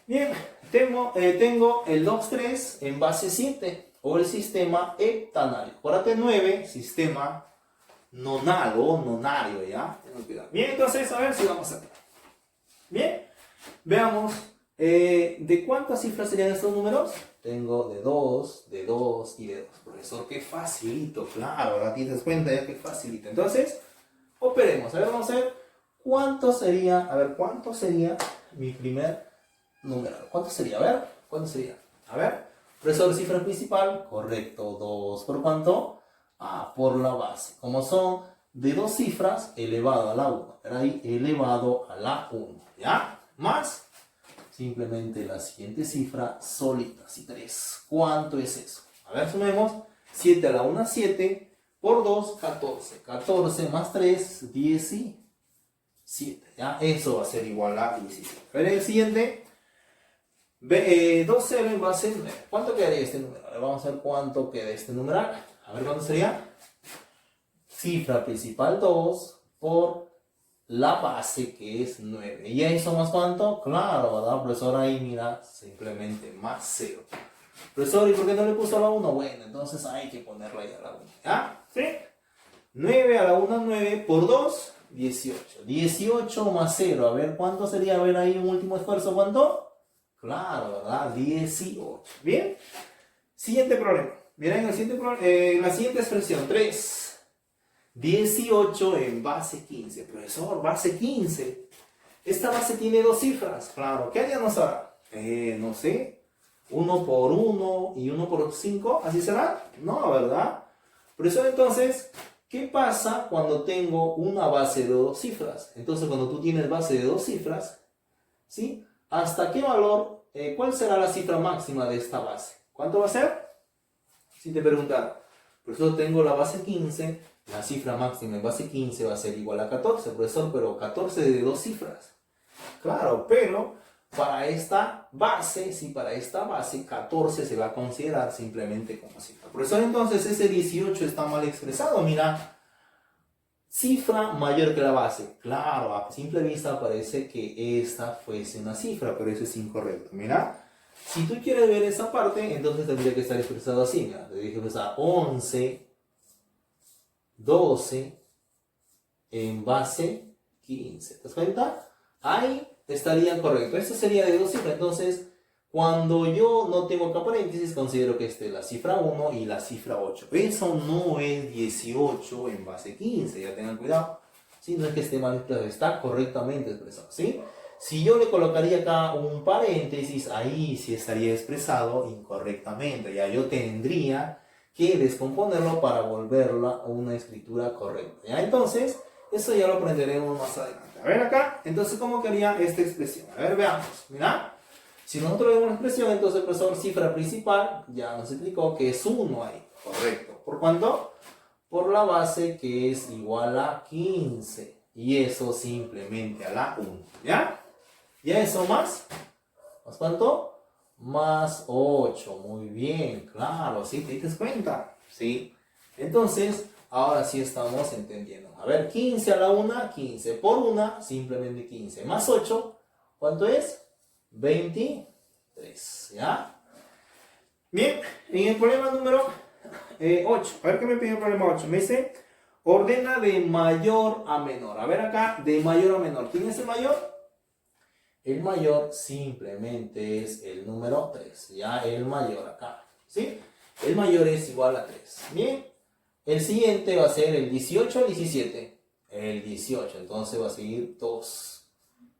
Bien, tengo el 2, 3 en base 7. O el sistema heptanario. Acuérdate, 9, sistema nonal o nonario, ¿ya? Tengo cuidado. Bien, entonces, a ver si vamos a ver. Bien, veamos. ¿De cuántas cifras serían estos números? Tengo de 2 y de 2. Profesor, qué facilito, claro, ahora te das cuenta ya que facilito. Entonces, operemos. A ver, vamos a ver cuánto sería. A ver, ¿cuánto sería mi primer número? ¿Cuánto sería? A ver, ¿cuánto sería? A ver, profesor, cifra principal. Correcto, 2. ¿Por cuánto? Por la base. Como son de dos cifras, elevado a la 1. Pero ahí, elevado a la 1. ¿Ya? Más. Simplemente la siguiente cifra solita, así 3. ¿Cuánto es eso? A ver, sumemos. 7 a la 1, 7. Por 2, 14. 14 más 3, 17. ¿Ya? Eso va a ser igual a 17. A ver, el siguiente. 2, 0 en base 9. ¿Cuánto quedaría este número? A ver, vamos a ver cuánto queda este numeral. A ver, ¿cuánto sería? Cifra principal 2 por la base que es 9. ¿Y eso más cuánto? Claro, ¿verdad, profesor? Ahí mira, simplemente más 0. Profesor, ¿y por qué no le puso a la 1? Bueno, entonces hay que ponerla ahí a la 1. ¿Ya? ¿Sí? 9 a la 1, 9 por 2, 18. 18 más 0. A ver, ¿cuánto sería? A ver ahí un último esfuerzo. ¿Cuánto? Claro, ¿verdad? 18. Bien. Siguiente problema. Miren, la siguiente expresión. 3. 18 en base 15. Profesor, base 15. Esta base tiene dos cifras. Claro, ¿qué haríamos ahora? No sé. 1 por 1 y 1 por 5. ¿Así será? No, ¿verdad? Profesor, entonces, ¿qué pasa cuando tengo una base de dos cifras? Entonces, cuando tú tienes base de dos cifras, ¿sí? ¿Hasta qué valor? ¿Cuál será la cifra máxima de esta base? ¿Cuánto va a ser? Si te preguntara. Profesor, tengo la base 15. La cifra máxima en base 15 va a ser igual a 14, profesor, pero 14 de dos cifras. Claro, pero para esta base, sí, para esta base, 14 se va a considerar simplemente como cifra. Profesor, entonces ese 18 está mal expresado, mira. Cifra mayor que la base. Claro, a simple vista parece que esta fuese una cifra, pero eso es incorrecto. Mira, si tú quieres ver esa parte, entonces tendría que estar expresado así. Mira, te dije pues a 11... 12 en base 15. ¿Te das cuenta? Ahí estaría correcto. Esto sería de dos cifras. Entonces, cuando yo no tengo acá paréntesis, considero que esta es la cifra 1 y la cifra 8. Eso no es 18 en base 15. Ya tengan cuidado. ¿Sí? No es que esté mal expresado, está correctamente expresado. ¿Sí? Si yo le colocaría acá un paréntesis, ahí sí estaría expresado incorrectamente. Ya yo tendría que descomponerlo para volverlo a una escritura correcta. ¿Ya? Entonces, eso ya lo aprenderemos más adelante. A ver acá, entonces, ¿cómo quedaría esta expresión? A ver, veamos. Mira, si nosotros vemos una expresión, entonces, profesor, cifra principal, ya nos explicó que es 1 ahí. Correcto. ¿Por cuánto? por la base que es igual a 15. Y eso simplemente a la 1. ¿Ya? ¿Ya eso más? ¿Más cuánto? Más 8. Muy bien, claro. ¿Sí? ¿Te das cuenta? Sí. Entonces, ahora sí estamos entendiendo. A ver, 15 a la 1, 15 por 1, simplemente 15. Más 8, ¿cuánto es? 23. ¿Ya? Bien, en el problema número 8. A ver qué me pide el problema 8. Me dice, ordena de mayor a menor. A ver acá, de mayor a menor. ¿Quién es el mayor? El mayor simplemente es el número 3. Ya, el mayor acá. ¿Sí? El mayor es igual a 3. Bien. El siguiente va a ser el 18 o 17. El 18. Entonces va a seguir 2.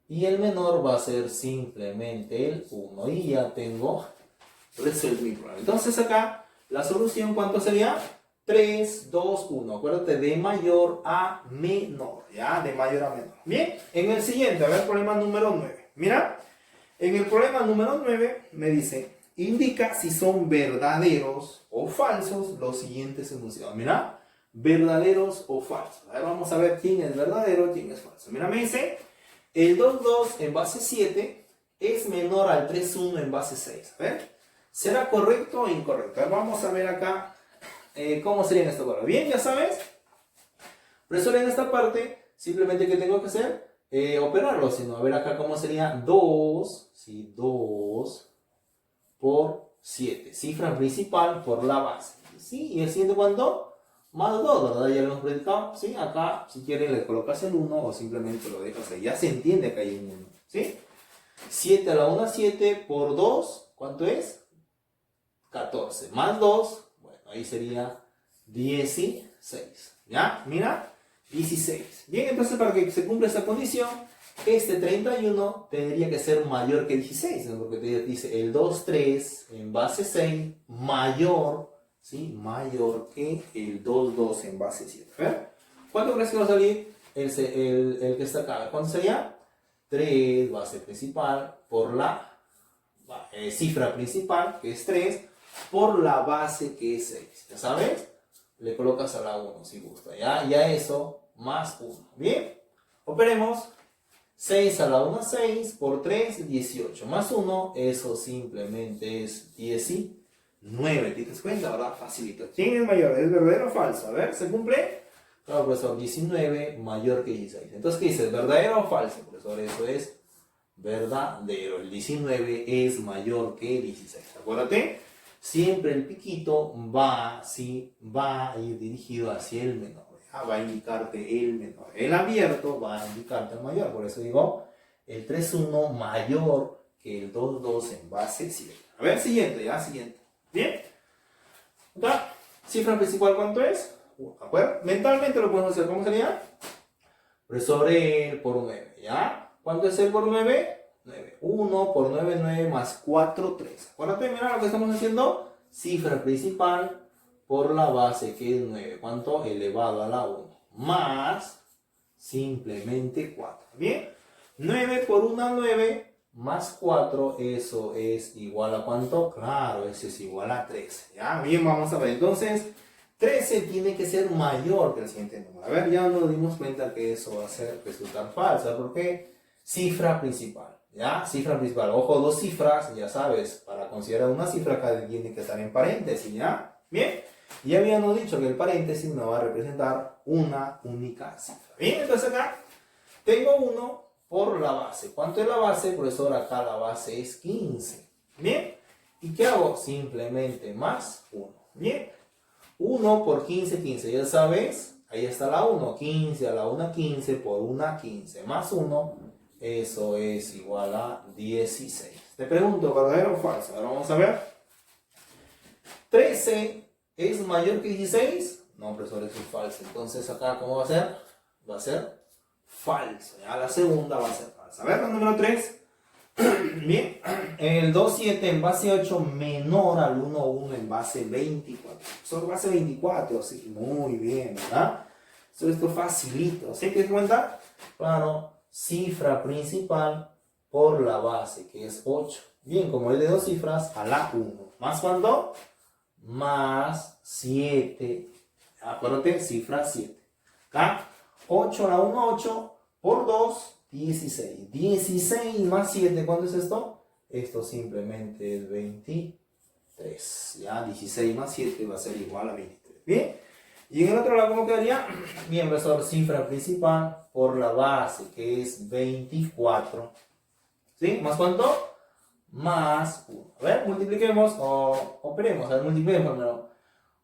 Y el menor va a ser simplemente el 1. Y ya tengo resuelto mi problema. Entonces acá, la solución, ¿cuánto sería? 3, 2, 1. Acuérdate, de mayor a menor. ¿Ya? De mayor a menor. Bien. En el siguiente, a ver, problema número 9. Mira, en el problema número 9 me dice, indica si son verdaderos o falsos los siguientes enunciados. Mira, verdaderos o falsos. A ver, vamos a ver quién es verdadero, quién es falso. Mira, me dice, el 2, 2 en base 7 es menor al 3, 1 en base 6. A ver, ¿será correcto o incorrecto? A ver, vamos a ver acá cómo sería en esta parte. Bien, ya sabes. Profesor, en esta parte, simplemente que tengo que hacer, operarlo, sino a ver acá cómo sería 2, ¿sí? 2 por 7, cifra principal por la base, ¿sí? Y el siguiente, ¿cuánto? Más 2, ¿verdad? Ya lo hemos predicado, ¿sí? Acá, si quieren, le colocas el 1 o simplemente lo dejas ahí, ya se entiende que hay un 1, ¿sí? 7 a la 1, 7 por 2, ¿cuánto es? 14, más 2, bueno, ahí sería 16, ¿ya? Mira, 16. Bien, entonces para que se cumpla esta condición, este 31 tendría que ser mayor que 16, ¿no? Porque te dice el 2, 3 en base 6 mayor, ¿sí? Mayor que el 2, 2 en base 7. A ver, ¿cuánto crees que va a salir el que está acá? ¿Cuánto sería? 3 base principal por la cifra principal, que es 3, por la base que es 6. ¿Ya sabes? Le colocas a la 1 si gusta. Ya eso más 1. Bien, operemos. 6 a la 1, 6 por 3, 18. Más 1, eso simplemente es 19. ¿Te das cuenta? Ahora facilito. ¿Quién es mayor? ¿Es verdadero o falso? A ver, ¿se cumple? Claro, profesor, 19 mayor que 16. Entonces, ¿qué dices? ¿Verdadero o falso, profesor? Eso es verdadero. El 19 es mayor que 16. Acuérdate, siempre el piquito va a ir dirigido hacia el menor. Va a indicarte el menor. El abierto va a indicarte el mayor. Por eso digo, el 3,1 mayor que el 2,2 en base 7. A ver, siguiente, ya, siguiente. ¿Bien? Acá, cifra principal, ¿cuánto es? ¿De acuerdo? Mentalmente lo podemos hacer. ¿Cómo sería? Pues sobre el por 9, ¿ya? ¿Cuánto es el por 9? 9. 1 por 9, 9 más 4, 3. Acuérdate, mira lo que estamos haciendo. Cifra principal por la base que es 9. ¿Cuánto? Elevado a la 1. Más simplemente 4. ¿Bien? 9 por 1, 9 más 4. Eso es igual a ¿cuánto? Claro, eso es igual a 13. ¿Ya? Bien, vamos a ver. Entonces, 13 tiene que ser mayor que el siguiente número. A ver, ya nos dimos cuenta que eso va a ser resultar falsa. ¿Por qué? Cifra principal. ¿Ya? Cifra principal. Ojo, dos cifras, ya sabes. Para considerar una cifra, cada tiene que estar en paréntesis. ¿Ya? Bien. Ya habíamos dicho que el paréntesis me va a representar una única cifra. Bien, entonces acá tengo 1 por la base. ¿Cuánto es la base? Profesor, acá la base es 15. Bien. ¿Y qué hago? Simplemente más 1. Bien. 1 por 15, 15. Ya sabes, ahí está la 1. 15 a la 1, 15 por 1, 15. Más 1, eso es igual a 16. Te pregunto, ¿verdadero o falso? Ahora vamos a ver. 13 es mayor que 16. No, profesor, eso es falso. Entonces acá, ¿cómo va a ser? Va a ser falso. Ya la segunda va a ser falsa. A ver, la número 3. Bien, el 2,7 en base 8 menor al 1,1 en base 24. Sobre base 24, sí, muy bien, ¿verdad? Esto facilito. ¿Sí te das cuenta? Claro, cifra principal por la base, que es 8. Bien, como es de dos cifras, a la 1. ¿Más cuánto? Más 7 Acuérdate, cifra 7. Acá, 8 a la 1, 8 por 2, 16. 16 más 7, ¿cuánto es esto? Esto simplemente es 23. Ya, 16 más 7 va a ser igual a 23. Bien. Y en el otro lado, ¿cómo quedaría? Bien, profesor, cifra principal por la base, que es 24. ¿Sí? ¿Más cuánto? Más 1. A ver, multipliquemos o operemos. A ver, multipliquemos primero.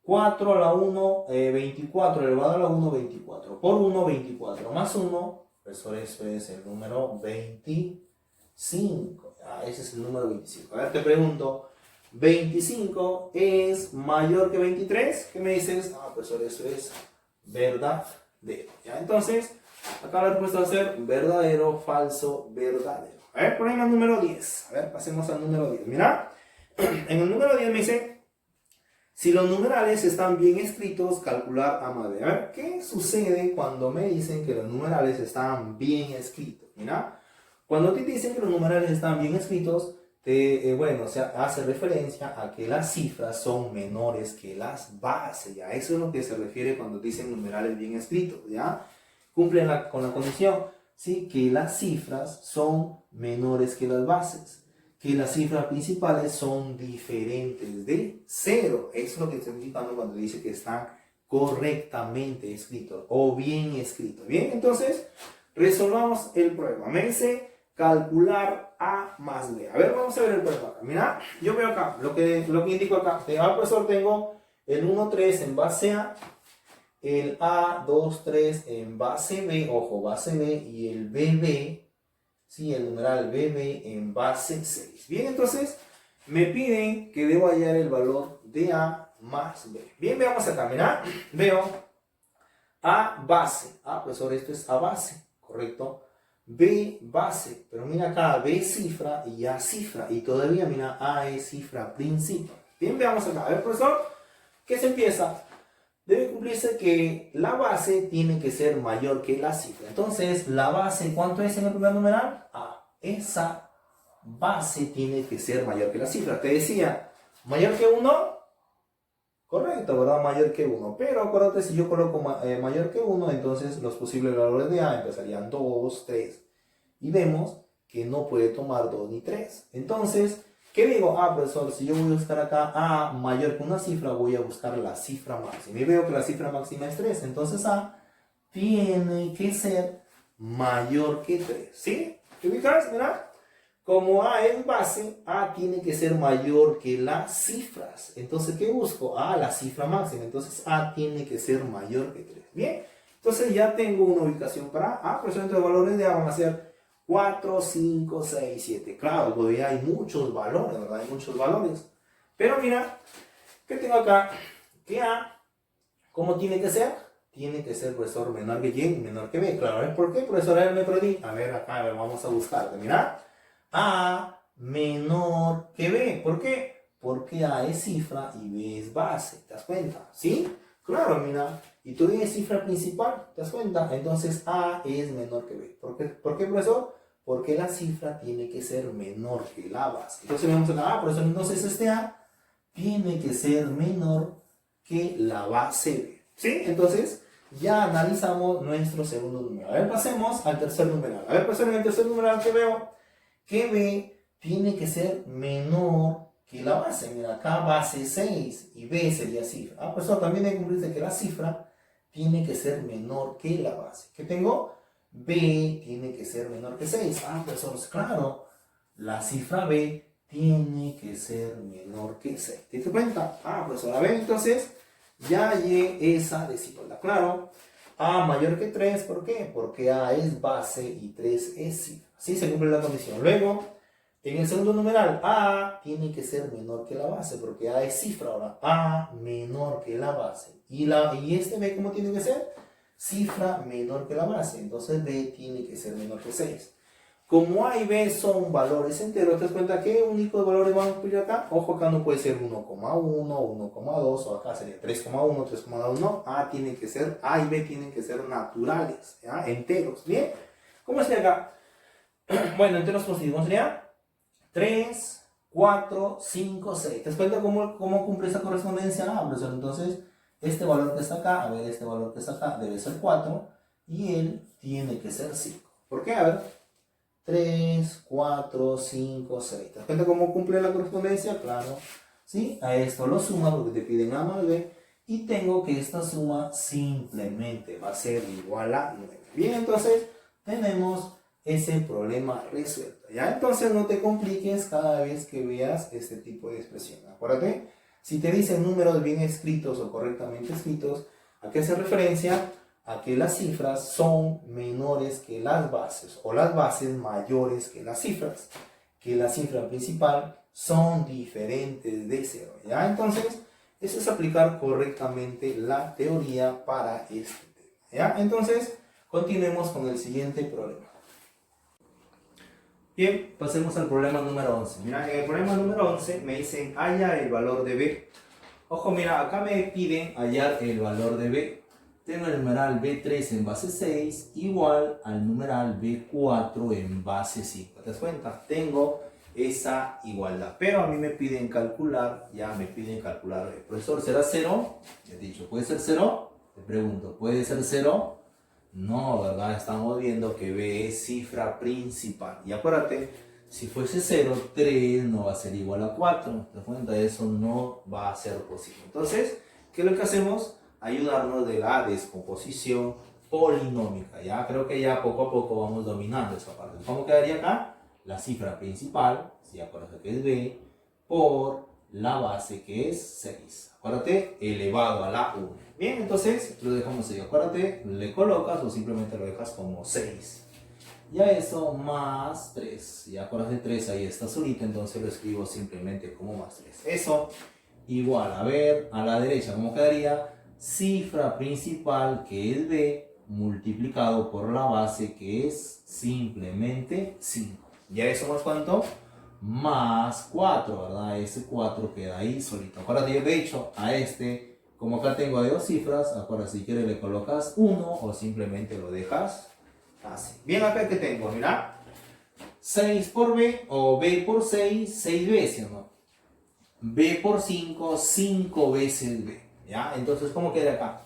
4 a la 1, 24 elevado a la 1, 24. Por 1, 24. Más 1, profesor, eso es el número 25. Ah, ese es el número 25. A ver, te pregunto. 25 es mayor que 23. ¿Qué me dices? Ah, profesor, eso es verdadero. ¿Ya? Entonces, acá la respuesta va a ser verdadero, falso, verdadero. A ver, problema número 10. A ver, pasemos al número 10. Mira, en el número 10 me dice, si los numerales están bien escritos, calcular A más B. A ver, ¿qué sucede cuando me dicen que los numerales están bien escritos? Mira, cuando te dicen que los numerales están bien escritos, bueno, o sea, hace referencia a que las cifras son menores que las bases, ¿ya? Eso es lo que se refiere cuando dicen numerales bien escritos, ¿ya? Cumplen con la condición, ¿sí? Que las cifras son menores que las bases, que las cifras principales son diferentes de 0. Eso es lo que estoy indicando cuando dice que están correctamente escritos o bien escritos. Bien, entonces, resolvamos el problema. Me dice calcular A más B. A ver, vamos a ver el problema. Mira, yo veo acá, lo que indico acá. Profesor, tengo el 1, 3 en base A, el A, 2, 3 en base B, ojo, base B, y el BB, sí, el numeral BB en base 6. Bien, entonces, me piden que debo hallar el valor de A más B. Bien, veamos acá, mira, veo A base. Ah, profesor, esto es A base, ¿correcto? B base, pero mira acá, B cifra y A cifra, y todavía mira, A es cifra principal. Bien, veamos acá, a ver, profesor, ¿qué se empieza? Debe cumplirse que la base tiene que ser mayor que la cifra. Entonces, la base, ¿cuánto es en el primer numeral? A. Esa base tiene que ser mayor que la cifra. Te decía, mayor que 1, correcto, ¿verdad? Mayor que 1. Pero acuérdate, si yo coloco mayor que 1, entonces los posibles valores de A empezarían 2, 3. Y vemos que no puede tomar 2 ni 3. Entonces, ¿qué digo? Ah, profesor, si yo voy a buscar acá A mayor que una cifra, voy a buscar la cifra máxima. Y veo que la cifra máxima es 3. Entonces A tiene que ser mayor que 3. ¿Sí? ¿Te ubicas? Mira. Como A es base, A tiene que ser mayor que las cifras. Entonces, ¿qué busco? Ah, la cifra máxima. Entonces, A tiene que ser mayor que 3. Bien. Entonces, ya tengo una ubicación para A. Por eso, entre los valores de A van a ser 4, 5, 6, 7. Claro, todavía hay muchos valores, ¿verdad? Hay muchos valores. Pero mira, ¿qué tengo acá? Que A, ¿cómo tiene que ser? Tiene que ser, profesor, menor que Y, menor que B. Claro, a ver, ¿por qué, profesor? A ver, me perdí. A ver, acá, a ver, vamos a buscar. Mira. A menor que B. ¿Por qué? Porque A es cifra y B es base. ¿Te das cuenta? ¿Sí? Claro, mira. Y tú es cifra principal. ¿Te das cuenta? Entonces A es menor que B. ¿Por qué, profesor? Porque la cifra tiene que ser menor que la base. Entonces vamos a profesor, entonces este A tiene que ser menor que la base B. ¿Sí? Entonces ya analizamos nuestro segundo número. A ver, pasemos al tercer numeral. A ver, profesor, en el tercer numeral que veo que B tiene que ser menor que la base. Mira, acá base 6 y B sería cifra. Ah, pues eso también hay que cumplirse que la cifra tiene que ser menor que la base. ¿Qué tengo? B tiene que ser menor que 6. Ah, pues eso es claro. La cifra B tiene que ser menor que 6. ¿Te das cuenta? Ah, pues ahora B, entonces ya hallé esa desigualdad. Claro. A mayor que 3, ¿por qué? Porque A es base y 3 es cifra. Así se cumple la condición. Luego, en el segundo numeral, A tiene que ser menor que la base, porque A es cifra. Ahora, A menor que la base. Y este B, ¿cómo tiene que ser? Cifra menor que la base. Entonces, B tiene que ser menor que 6. Como A y B son valores enteros, ¿te das cuenta qué únicos valores van a cumplir acá? Ojo, acá no puede ser 1,1, 1,2, o acá sería 3,1, 3,2, no. A y B tienen que ser naturales, ¿ya? Enteros, ¿bien? ¿Cómo sería acá? Bueno, enteros positivos sería 3, 4, 5, 6. ¿Te das cuenta cómo cumple esa correspondencia? Ah, profesor, entonces Este valor que está acá, a ver, este valor que está acá debe ser 4 y él tiene que ser 5. ¿Por qué? A ver, 3, 4, 5, 6. ¿Te das cuenta cómo cumple la correspondencia? Claro. ¿Sí? A esto lo suma porque te piden A más B. Y tengo que esta suma simplemente va a ser igual a 9. Bien, entonces tenemos ese problema resuelto. ¿Ya? Entonces no te compliques cada vez que veas este tipo de expresión. Acuérdate, si te dicen números bien escritos o correctamente escritos, ¿a qué hace referencia? A que las cifras son menores que las bases o las bases mayores que las cifras, que la cifra principal son diferentes de 0. ¿Ya? Entonces, eso es aplicar correctamente la teoría para este tema. ¿Ya? Entonces, continuemos con el siguiente problema. Bien, pasemos al problema número 11. Mira, en el problema número 11 me dicen halla el valor de B. Ojo, mira, acá me piden hallar el valor de B. Tengo el numeral B3 en base 6 igual al numeral B4 en base 5. ¿Te das cuenta? Tengo esa igualdad. Pero a mí me piden calcular, profesor, ¿será 0? Ya he dicho, ¿puede ser 0? Te pregunto, ¿puede ser 0? No, ¿verdad? Estamos viendo que B es cifra principal. Y acuérdate, si fuese 0, 3 no va a ser igual a 4. ¿Te das cuenta? Eso no va a ser posible. Entonces, ¿qué es lo que hacemos? Ayudarnos de la descomposición polinómica. Ya creo que ya poco a poco vamos dominando esa parte. ¿Cómo quedaría acá? La cifra principal, si acuérdate que es B, por la base que es 6. Acuérdate, elevado a la 1. Bien, entonces lo dejamos ahí. Acuérdate, le colocas o simplemente lo dejas como 6. Ya eso más 3. Y acuérdate, 3 ahí está solito, entonces lo escribo simplemente como más 3. Eso igual, a ver, a la derecha, ¿cómo quedaría? Cifra principal que es B multiplicado por la base que es simplemente 5. ¿Ya eso más cuánto? Más 4, ¿verdad? Ese 4 queda ahí solito. Acuérdate, yo te he dicho a este, como acá tengo de dos cifras, acuérdate, si quieres le colocas 1 o simplemente lo dejas así. Bien, acá que tengo, mira. 6 por B o B por 6, 6 veces, ¿no? B por 5, 5 veces B. ¿Ya? Entonces, ¿cómo queda acá?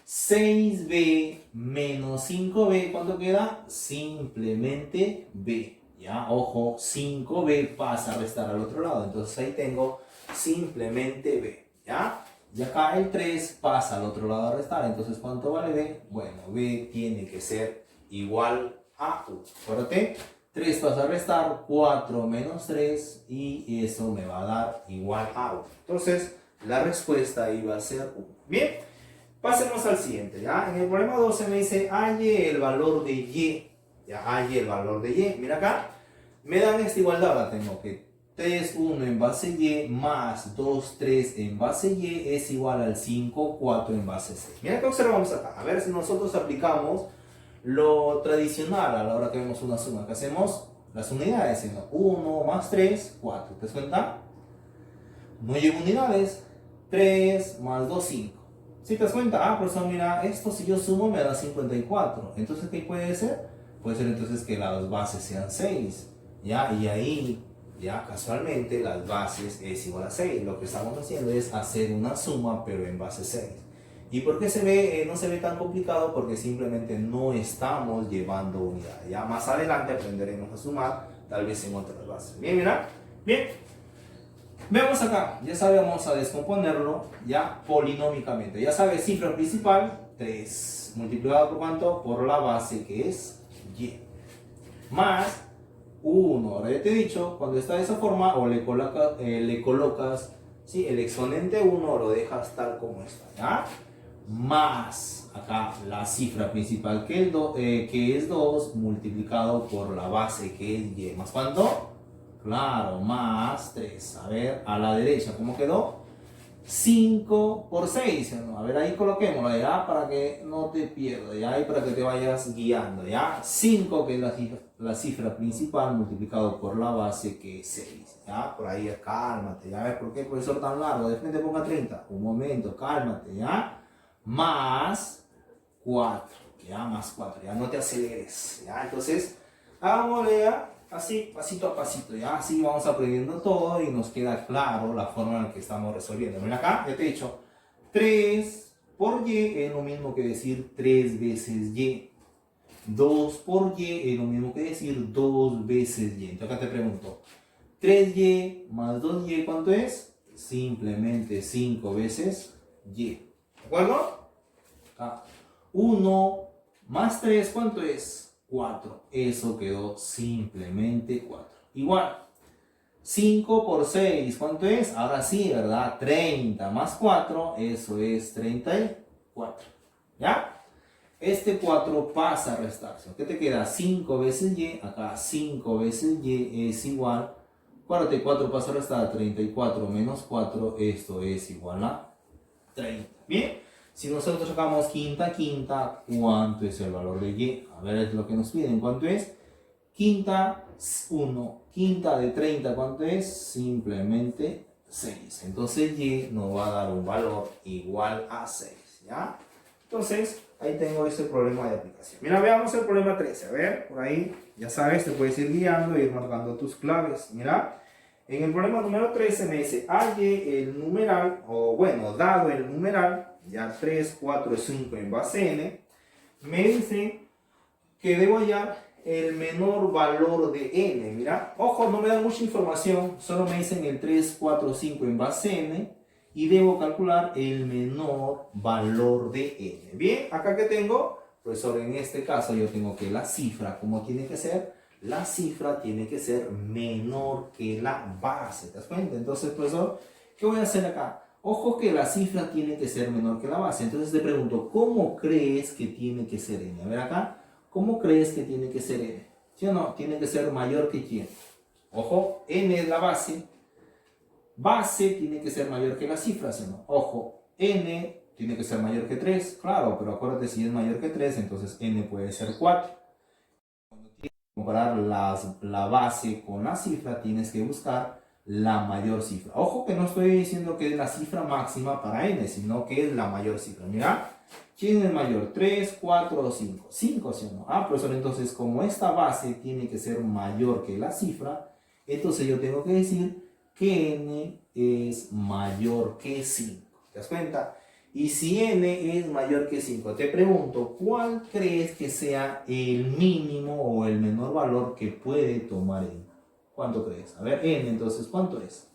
6B menos 5B, ¿cuánto queda? Simplemente B. ¿Ya? Ojo, 5B pasa a restar al otro lado. Entonces ahí tengo simplemente B. ¿Ya? Y acá el 3 pasa al otro lado a restar. Entonces, ¿cuánto vale B? Bueno, B tiene que ser igual a 1. Acuérdate, 3 pasa a restar, 4 menos 3 y eso me va a dar igual a 1. Entonces, la respuesta iba a ser 1. Bien, pasemos al siguiente. ¿Ya? En el problema 12 me dice, halle el valor de Y. Ya, halle el valor de Y. Mira acá, me dan esta igualdad. La tengo que 3, 1 en base Y más 2, 3 en base Y es igual al 5, 4 en base 6. Mira que observamos acá. A ver si nosotros aplicamos lo tradicional a la hora que vemos una suma. Que hacemos las unidades. 1 más 3, 4. ¿Te das cuenta? No llevo unidades. 3 más 2, 5. ¿Sí te das cuenta? Ah, profesor, mira, esto si yo sumo me da 54. Entonces, ¿qué puede ser? Puede ser entonces que las bases sean 6. ¿Ya? Y ahí, ya casualmente, las bases es igual a 6. Lo que estamos haciendo es hacer una suma, pero en base 6. ¿Y por qué no se ve tan complicado? Porque simplemente no estamos llevando unidades. Ya más adelante aprenderemos a sumar, tal vez en otras bases. Bien, mira. Bien. Veamos acá, ya sabemos a descomponerlo ya polinómicamente. Ya sabes, cifra principal, 3, multiplicado por cuánto? Por la base que es Y. Más 1. Ahora ya te he dicho, cuando está de esa forma, o le colocas ¿sí? el exponente 1 o lo dejas tal como está. ¿Ya? Más acá la cifra principal que es 2 multiplicado por la base que es Y. ¿Más cuánto? Claro, más 3. A ver, a la derecha, ¿cómo quedó? 5 por 6. A ver, ahí coloquémoslo, ¿ya? Para que no te pierdas, ¿ya? Y para que te vayas guiando, ¿ya? 5, que es la cifra principal, multiplicado por la base, que es 6, ¿ya? Por ahí, cálmate, ¿ya? A ver, ¿por qué, profesor, tan largo? De frente ponga 30. Un momento, cálmate, ¿ya? Más 4, ¿ya? Más 4, ¿ya? No te aceleres, ¿ya? Entonces, hagámosle, ¿ya? Así, pasito a pasito, ¿ya? Así vamos aprendiendo todo y nos queda claro la forma en la que estamos resolviendo. Mira acá, ya te he dicho, 3 por y es lo mismo que decir 3 veces y. 2 por y es lo mismo que decir 2 veces y. Entonces acá te pregunto, 3y más 2y, ¿cuánto es? Simplemente 5 veces y. ¿De acuerdo? Acá. 1 más 3, ¿cuánto es? 4. Eso quedó simplemente 4. Igual. 5 por 6, ¿cuánto es? Ahora sí, ¿verdad? 30 más 4, eso es 34. ¿Ya? Este 4 pasa a restarse. ¿Qué te queda? 5 veces y. Acá 5 veces y es igual. 44 pasa a restar. 34 menos 4. Esto es igual a 30. Bien. Si nosotros sacamos quinta, ¿cuánto es el valor de y? A ver, es lo que nos piden. ¿Cuánto es? Quinta, 1. Quinta de 30, ¿cuánto es? Simplemente 6. Entonces y nos va a dar un valor igual a 6. ¿Ya? Entonces, ahí tengo ese problema de aplicación. Mira, veamos el problema 13. A ver, por ahí, ya sabes, te puedes ir guiando, ir marcando tus claves. Mira, en el problema número 13 me dice, halle el numeral, o bueno, dado el numeral, ya 3, 4, 5 en base n, me dice que debo hallar el menor valor de n. Mira, ojo, no me dan mucha información, solo me dicen el 3, 4, 5 en base n, y debo calcular el menor valor de n. Bien, acá que tengo, profesor, en este caso yo tengo que la cifra, ¿cómo tiene que ser? La cifra tiene que ser menor que la base, ¿te das cuenta? Entonces, profesor, ¿qué voy a hacer acá? Ojo que la cifra tiene que ser menor que la base. Entonces te pregunto, ¿cómo crees que tiene que ser n? A ver acá, ¿cómo crees que tiene que ser n? ¿Sí o no? Tiene que ser mayor que quién. Ojo, n es la base. Base tiene que ser mayor que la cifra, ¿sí o no? Ojo, n tiene que ser mayor que 3, claro, pero acuérdate, si es mayor que 3, entonces n puede ser 4. Cuando tienes que comparar la base con la cifra, tienes que buscar la mayor cifra. Ojo que no estoy diciendo que es la cifra máxima para n, sino que es la mayor cifra. Mira, ¿quién es mayor? 3, 4 o 5. 5, ¿sí o no? Ah, profesor, entonces como esta base tiene que ser mayor que la cifra, entonces yo tengo que decir que n es mayor que 5. ¿Te das cuenta? Y si n es mayor que 5, te pregunto, ¿cuál crees que sea el mínimo o el menor valor que puede tomar n? ¿Cuánto crees? A ver, n, entonces, ¿cuánto es?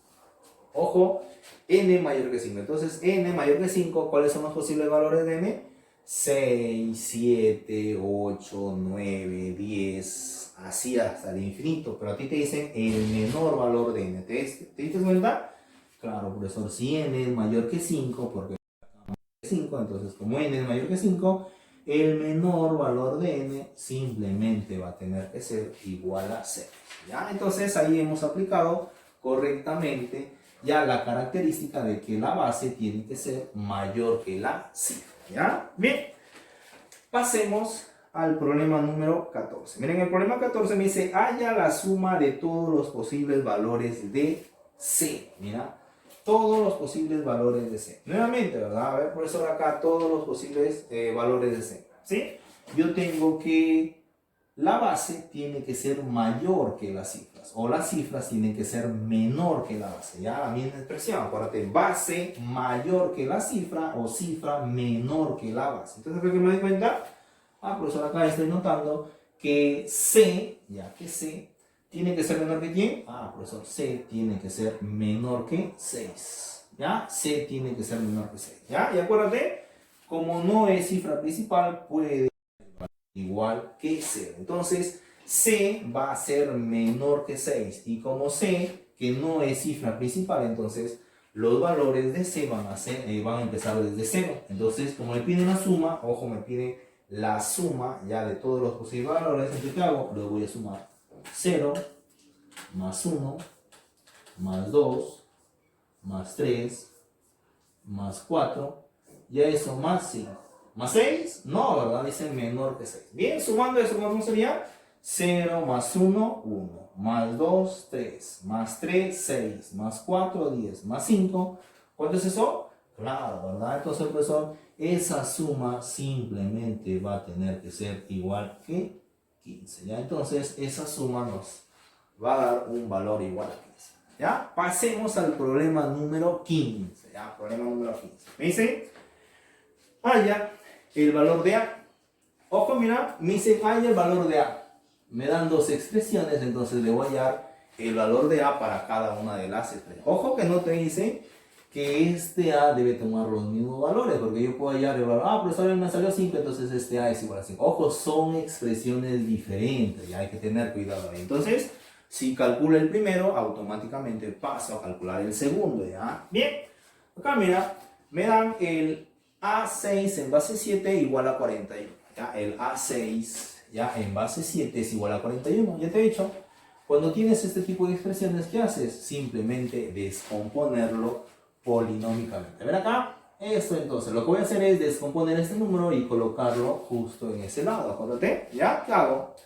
Ojo, n mayor que 5. Entonces, n mayor que 5, ¿cuáles son los posibles valores de n? 6, 7, 8, 9, 10, así hasta el infinito. Pero a ti te dicen el menor valor de n. ¿Te diste cuenta? Claro, profesor, si n es mayor que 5, porque 5, entonces como n es mayor que 5, el menor valor de n simplemente va a tener que ser igual a 0. ¿Ya? Entonces ahí hemos aplicado correctamente ya la característica de que la base tiene que ser mayor que la cifra. ¿Ya? Bien, pasemos al problema número 14. Miren, el problema 14 me dice, halla la suma de todos los posibles valores de c. Mira, todos los posibles valores de c. Nuevamente, ¿verdad? A ver, profesor, acá todos los posibles valores de c. ¿Sí? Yo tengo que la base tiene que ser mayor que las cifras, o las cifras tienen que ser menor que la base. Ya la misma expresión, acuérdate, base mayor que la cifra o cifra menor que la base. Entonces, ¿qué me doy cuenta? Ah, profesor, acá estoy notando que c, ya que c, tiene que ser menor que ¿quién? Ah, profesor, c tiene que ser menor que 6. ¿Ya? C tiene que ser menor que 6. ¿Ya? Y acuérdate, como no es cifra principal, puede igual que 0. Entonces, c va a ser menor que 6. Y como c, que no es cifra principal, entonces los valores de c van a empezar desde 0. Entonces, como me pide una suma, ojo, me pide la suma ya de todos los posibles valores, entonces ¿qué hago? Los voy a sumar. 0 más 1 más 2 más 3 más 4 y a eso más 5. ¿Más 6? No, ¿verdad? Dice menor que 6. Bien, sumando eso, ¿cómo sería? 0 más 1, 1. Más 2, 3. Más 3, 6. Más 4, 10. Más 5. ¿Cuánto es eso? Claro, ¿verdad? Entonces, profesor, esa suma simplemente va a tener que ser igual que 15. ¿Ya? Entonces, esa suma nos va a dar un valor igual a 15. ¿Ya? Pasemos al problema número 15. ¿Ya? Problema número 15. Me dice, halla el valor de A. Ojo, mira, me dicen halla el valor de A. Me dan dos expresiones, entonces le voy a hallar el valor de A para cada una de las expresiones. Ojo que no te dice que este A debe tomar los mismos valores, porque yo puedo hallar el valor, profesor, me salió 5, entonces este A es igual a 5. Ojo, son expresiones diferentes, ya hay que tener cuidado ahí. Entonces, si calculo el primero, automáticamente paso a calcular el segundo, ¿ya? Bien, acá mira, me dan el A6 en base 7 igual a 41, ¿ya? El A6 ya en base 7 es igual a 41, ya te he dicho. Cuando tienes este tipo de expresiones, ¿qué haces? Simplemente descomponerlo polinómicamente. Ven acá, esto entonces, lo que voy a hacer es descomponer este número y colocarlo justo en ese lado, acuérdate, ¿ya? ¿Qué hago?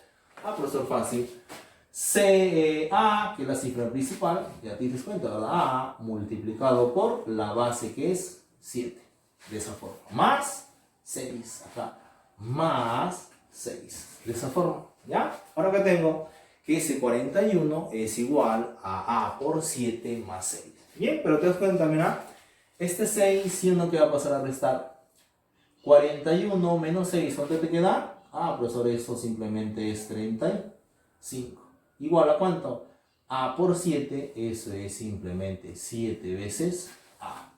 Profesor, fácil. A, que es la cifra principal, ya te das cuenta, ¿verdad? A multiplicado por la base que es 7, de esa forma, más 6, acá, más 6, de esa forma, ¿ya? Ahora que tengo que ese 41 es igual a A por 7 más 6. Bien, pero te das cuenta, mira, este 6, ¿sí o no que va a pasar a restar? 41 menos 6, ¿cuánto te queda? Profesor, eso simplemente es 35. ¿Igual a cuánto? A por 7, eso es simplemente 7 veces A.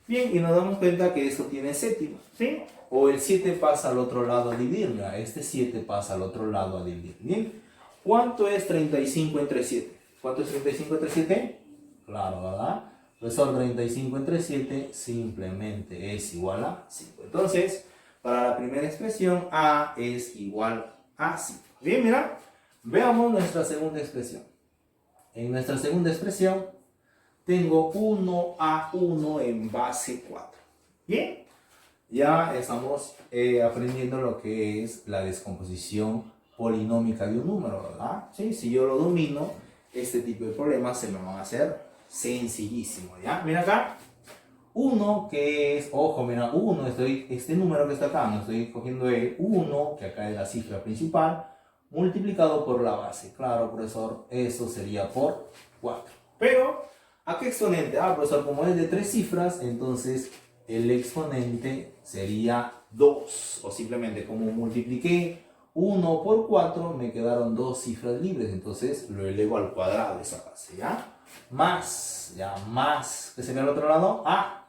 Bien, y nos damos cuenta que esto tiene séptima, ¿sí? O el 7 pasa al otro lado a dividir, mira, este 7 pasa al otro lado a dividir. Bien, ¿cuánto es 35 entre 7? ¿Cuánto es 35 entre 7? Claro, ¿verdad? Profesor, 35 entre 7 simplemente es igual a 5. Entonces, para la primera expresión, A es igual a 5. Bien, mira, veamos nuestra segunda expresión. En nuestra segunda expresión, tengo 1A1 en base 4. Bien, ya estamos aprendiendo lo que es la descomposición polinómica de un número, ¿verdad? ¿Sí? Si yo lo domino, este tipo de problemas se me van a hacer sencillísimo, ¿ya? Mira acá, 1 que es, ojo, mira, 1, este número que está acá, no estoy cogiendo el 1, que acá es la cifra principal, multiplicado por la base. Claro, profesor, eso sería por 4. Pero, ¿a qué exponente? Profesor, como es de 3 cifras, entonces el exponente sería 2. O simplemente como multipliqué 1 por 4, me quedaron 2 cifras libres. Entonces lo elevo al cuadrado de esa base, ¿ya? Más, ¿qué sería el otro lado? A,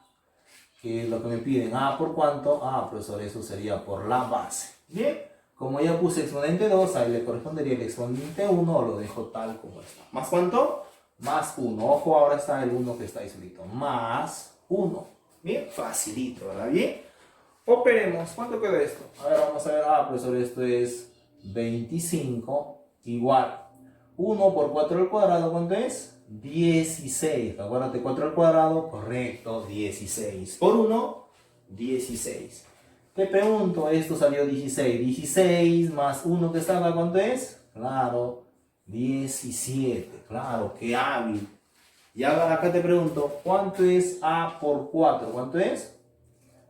que es lo que me piden. A por cuánto? Profesor, eso sería por la base. Bien, como ya puse exponente 2, ahí le correspondería el exponente 1, lo dejo tal como está. ¿Más cuánto? Más 1. Ojo, ahora está el 1 que está ahí solito. Más 1. Bien, facilito, ¿verdad? Bien. Operemos. ¿Cuánto queda esto? A ver, vamos a ver. Profesor, esto es 25 igual. 1 por 4 al cuadrado, ¿cuánto es? 16. Acuérdate, 4 al cuadrado, correcto, 16. Por 1, 16. Te pregunto, esto salió 16. 16 más 1 que está acá, ¿cuánto es? Claro, 17. Claro, qué hábil. Y ahora acá te pregunto, ¿cuánto es A por 4? ¿Cuánto es?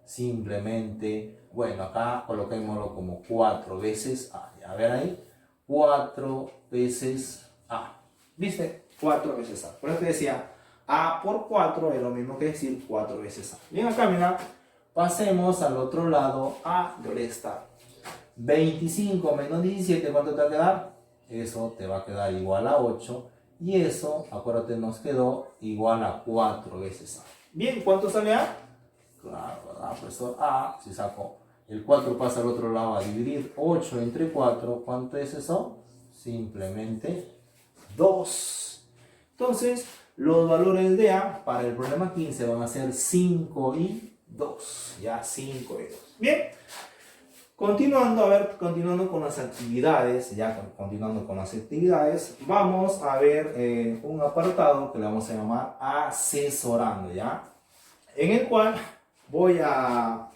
Simplemente, bueno, acá coloquémoslo como 4 veces A. A ver ahí, 4 veces A. ¿Viste? 4 veces A. Por eso te decía, A por 4 es lo mismo que decir 4 veces A. Bien, acá mira, pasemos al otro lado a restar. 25 menos 17, ¿cuánto te va a quedar? Eso te va a quedar igual a 8. Y eso, acuérdate, nos quedó igual a 4 veces A. Bien, ¿cuánto sale A? Claro, ¿verdad? Profesor, A, si saco el 4 pasa al otro lado a dividir 8 entre 4, ¿cuánto es eso? Simplemente 2. Entonces, los valores de A para el problema 15 van a ser 5 y 2. Ya, 5 y 2. Bien. Continuando con las actividades, vamos a ver un apartado que le vamos a llamar asesorando, ¿ya? En el cual voy a,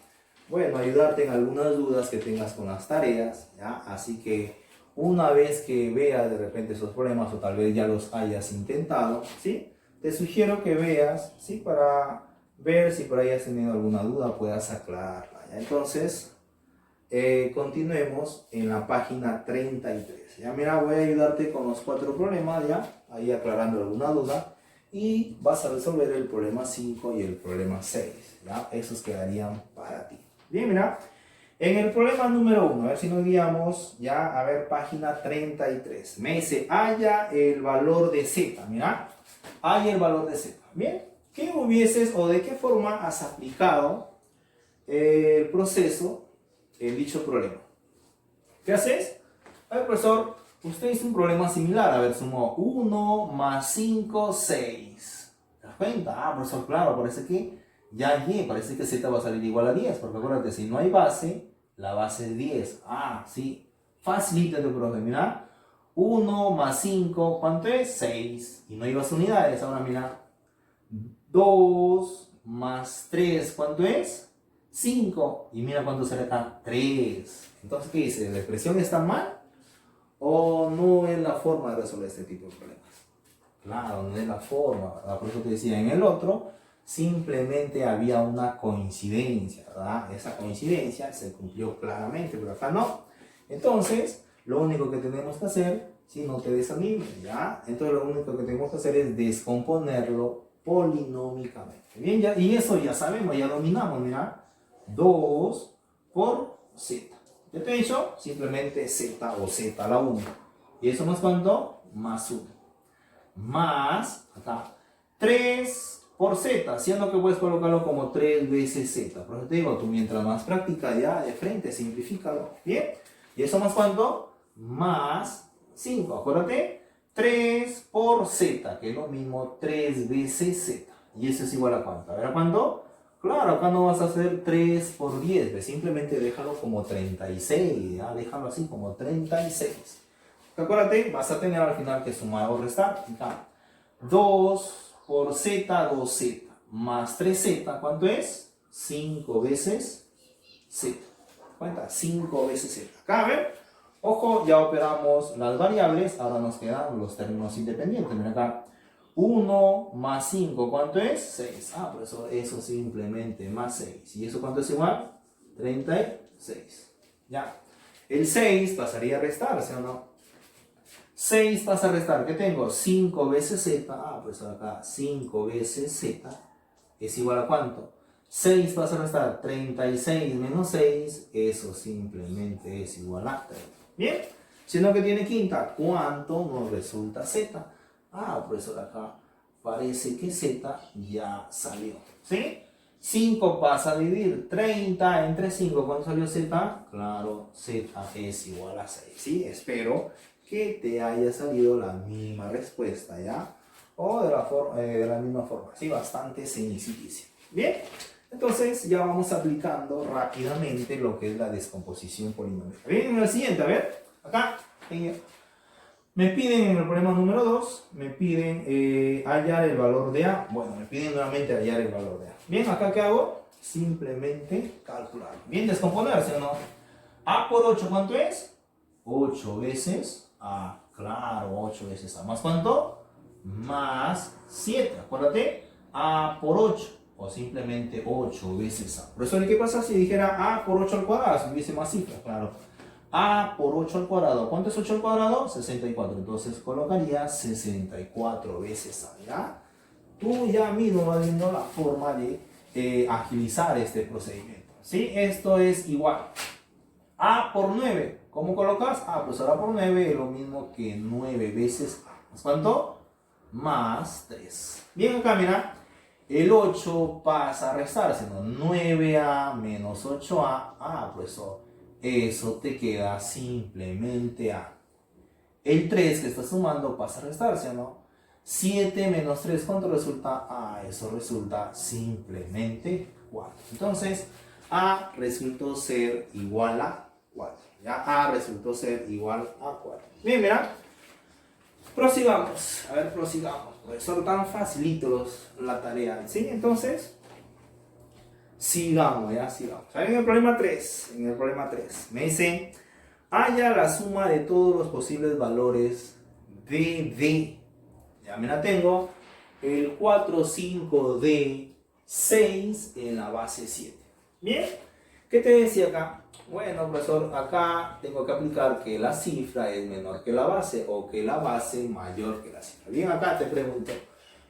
ayudarte en algunas dudas que tengas con las tareas, ¿ya? Así que una vez que veas de repente esos problemas o tal vez ya los hayas intentado, ¿sí? Te sugiero que veas, ¿sí? Para ver si por ahí has tenido alguna duda, puedas aclararla, ¿ya? Entonces, continuemos en la página 33. Ya mira, voy a ayudarte con los 4 problemas, ya, ahí aclarando alguna duda. Y vas a resolver el problema 5 y el problema 6, ¿ya? Esos quedarían para ti. Bien, mira. En el problema número 1, a ver si nos guiamos, ya, a ver, página 33. Me dice, halla el valor de z, mira, halla el valor de z. Bien, ¿qué hubieses o de qué forma has aplicado el proceso en dicho problema? ¿Qué haces? A ver, profesor, usted hizo un problema similar. A ver, sumó 1 más 5, 6. ¿Te das cuenta? Ah, profesor, claro, parece que ya y, parece que z va a salir igual a 10. Porque acuérdate, si no hay base, la base es 10. Ah, sí. Facilita tu profe, mira. 1 más 5, ¿cuánto es? 6. Y no hay las unidades. Ahora mira. 2 más 3, ¿cuánto es? 5. Y mira cuánto sale acá. 3. Entonces, ¿qué dice? ¿La expresión está mal? ¿O no es la forma de resolver este tipo de problemas? Claro, no es la forma, ¿verdad? Por eso te decía, en el otro simplemente había una coincidencia, ¿verdad? Esa coincidencia se cumplió claramente, pero acá no. Entonces, lo único que tenemos que hacer, si no te desanimes, ¿ya? Entonces, lo único que tenemos que hacer es descomponerlo polinómicamente. Bien, ya, y eso ya sabemos, ya dominamos, mira. 2 por z. ¿Ya te he dicho? Simplemente z o z a la 1. ¿Y eso más cuánto? Más 1. Más, acá, 3 por z, siendo que puedes colocarlo como 3 veces z. Por eso te digo, tú mientras más práctica ya de frente, simplifícalo. ¿Bien? ¿Y eso más cuánto? Más 5. Acuérdate, 3 por z, que es lo mismo 3 veces z. ¿Y eso es igual a cuánto? A ver, ¿a cuánto? Claro, acá no vas a hacer 3 por 10, ¿ves? Simplemente déjalo como 36, ¿ya? Déjalo así como 36. Acuérdate, vas a tener al final que sumar o restar. 2 por z, 2z, más 3z, ¿cuánto es? 5 veces z. ¿Cuenta? 5 veces z. Acá, a ver, ojo, ya operamos las variables, ahora nos quedan los términos independientes. Mira acá. 1 más 5, ¿cuánto es? 6. Ah, por eso simplemente más 6. ¿Y eso cuánto es igual? 36. Ya. El 6 pasaría a restar, ¿sí o no? 6 pasa a restar. ¿Qué tengo? 5 veces z. Ah, pues acá 5 veces z es igual a ¿cuánto? 6 pasa a restar. 36 menos 6. Eso simplemente es igual a 30. Bien. Siendo que tiene quinta, ¿cuánto nos resulta z? Ah, profesor, acá parece que z ya salió. ¿Sí? 5 pasa a dividir 30 entre 5. ¿Cuánto salió z? Claro, z es igual a 6. ¿Sí? Espero que te haya salido la misma respuesta, ¿ya? O de la misma forma. Sí, bastante sencillísimo. Bien, entonces ya vamos aplicando rápidamente lo que es la descomposición polinómica. Bien, en el siguiente, a ver, acá. Me piden en el problema número 2, me piden hallar el valor de A. Bueno, me piden nuevamente hallar el valor de A. Bien, acá ¿qué hago? Simplemente calcular. Bien, descomponerse, ¿o no? A por 8, ¿cuánto es? 8 veces A. Claro, 8 veces A. ¿Más cuánto? Más 7. Acuérdate, A por 8. O simplemente 8 veces A. Por eso, ¿qué pasa si dijera A por 8 al cuadrado? Si hubiese más cifras, claro. A por 8 al cuadrado. ¿Cuánto es 8 al cuadrado? 64. Entonces colocaría 64 veces A. ¿Ya? Tú ya mismo vas viendo la forma de agilizar este procedimiento. ¿Sí? Esto es igual. A por 9. ¿Cómo colocas? Ah, pues ahora por 9 es lo mismo que 9 veces A. ¿Más cuánto? Más 3. Bien, acá mira. El 8 pasa a restarse, ¿no? 9A menos 8A. Ah, pues eso te queda simplemente A. El 3 que está sumando pasa a restarse, ¿no? 7 menos 3, ¿cuánto resulta? Ah, eso resulta simplemente 4. Entonces, A resultó ser igual a 4. ¿Ya? A resultó ser igual a 4. Bien, mira. Prosigamos. A ver, prosigamos. Pues son tan facilitos la tarea. ¿Sí? Entonces, sigamos, ya, sigamos. En el problema 3, me dice, halla la suma de todos los posibles valores de D. Ya me la tengo. El 4, 5, D, 6 en la base 7. Bien, ¿qué te decía acá? Bueno, profesor, acá tengo que aplicar que la cifra es menor que la base o que la base mayor que la cifra. Bien, acá te pregunto.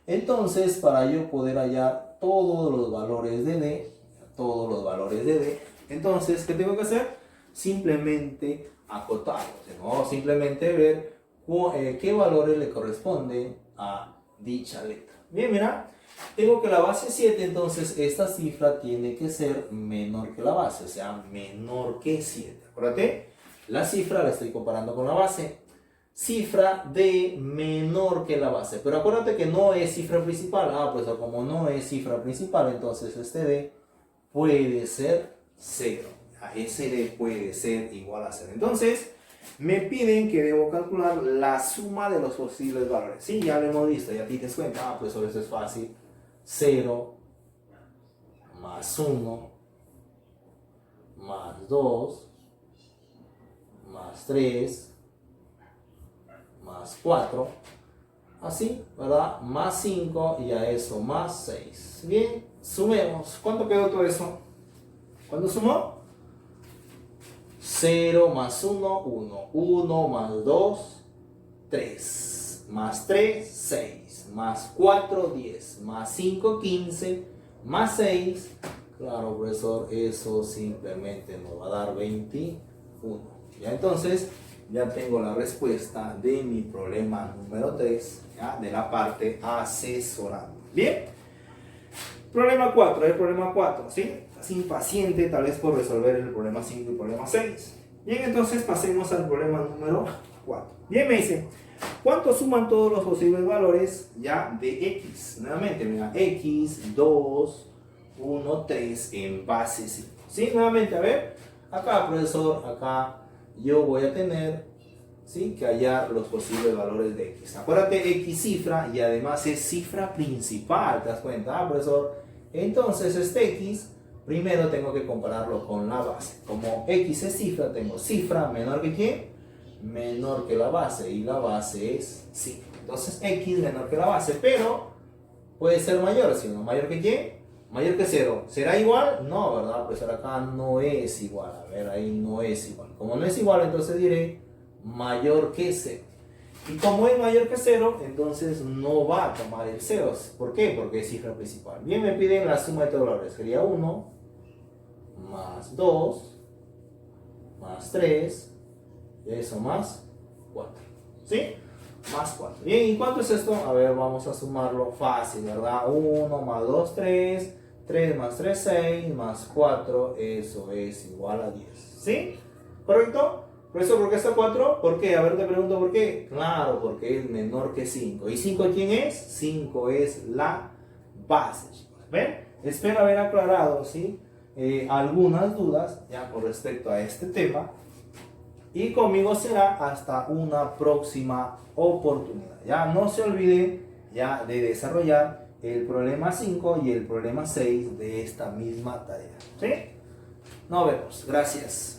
Entonces, para yo poder hallar todos los valores de D, Entonces, ¿qué tengo que hacer? Simplemente acotarlo, ¿no? Simplemente ver qué valores le corresponden a dicha letra. Bien, mira, tengo que la base es 7, entonces esta cifra tiene que ser menor que la base, o sea, menor que 7. Acuérdate, la cifra la estoy comparando con la base. Cifra de menor que la base, pero acuérdate que no es cifra principal. Pues como no es cifra principal, entonces este D puede ser 0. Ese D puede ser igual a 0. Entonces, me piden que debo calcular la suma de los posibles valores. Sí, ya lo hemos visto, ya te das cuenta. Pues sobre eso es fácil. 0 más 1 más 2 más 3 más 4, así, ¿verdad? Más 5 y a eso más 6. Bien, sumemos. ¿Cuánto quedó todo eso? ¿Cuánto sumó? 0 más 1, 1. 1 más 2, 3. Más 3, 6. Más 4, 10. Más 5, 15. Más 6. Claro, profesor, eso simplemente nos va a dar 21. Ya entonces, ya tengo la respuesta de mi problema número 3, ¿ya? De la parte asesorando. Bien. Problema 4, el problema 4, ¿sí? Estás impaciente tal vez por resolver el problema 5 y el problema 6. Bien, entonces pasemos al problema número 4. Bien, me dice, ¿cuánto suman todos los posibles valores ya de x? Nuevamente, mira, x, 2, 1, 3 en base 5. ¿Sí? Nuevamente, a ver, acá, profesor, acá yo voy a tener, ¿sí?, que hallar los posibles valores de x. Acuérdate, x cifra y además es cifra principal, ¿te das cuenta, profesor? Entonces este x, primero tengo que compararlo con la base. Como x es cifra, tengo cifra menor que ¿quién? Menor que la base, y la base es 5. Entonces x menor que la base, pero puede ser mayor, ¿sí o no? ¿Mayor que quién? Mayor que 0. ¿Será igual? No, ¿verdad? Pues acá no es igual. A ver, ahí no es igual. Como no es igual, entonces diré mayor que 0. Y como es mayor que 0, entonces no va a tomar el 0. ¿Por qué? Porque es cifra principal. Bien, me piden la suma de todos los valores. Sería 1 más 2 más 3, y eso más 4. ¿Sí? Más 4. Bien, ¿y cuánto es esto? A ver, vamos a sumarlo fácil, ¿verdad? 1 más 2, 3. 3 más 3, 6. Más 4, eso es igual a 10. ¿Sí? ¿Correcto? ¿Por eso por qué está 4? ¿Por qué? A ver, te pregunto por qué. Claro, porque es menor que 5. ¿Y 5 quién es? 5 es la base, chicos. ¿Ven? Espero haber aclarado, ¿sí?, algunas dudas ya con respecto a este tema. Y conmigo será hasta una próxima oportunidad. Ya no se olviden ya de desarrollar el problema 5 y el problema 6 de esta misma tarea. ¿Sí? Nos vemos. Gracias.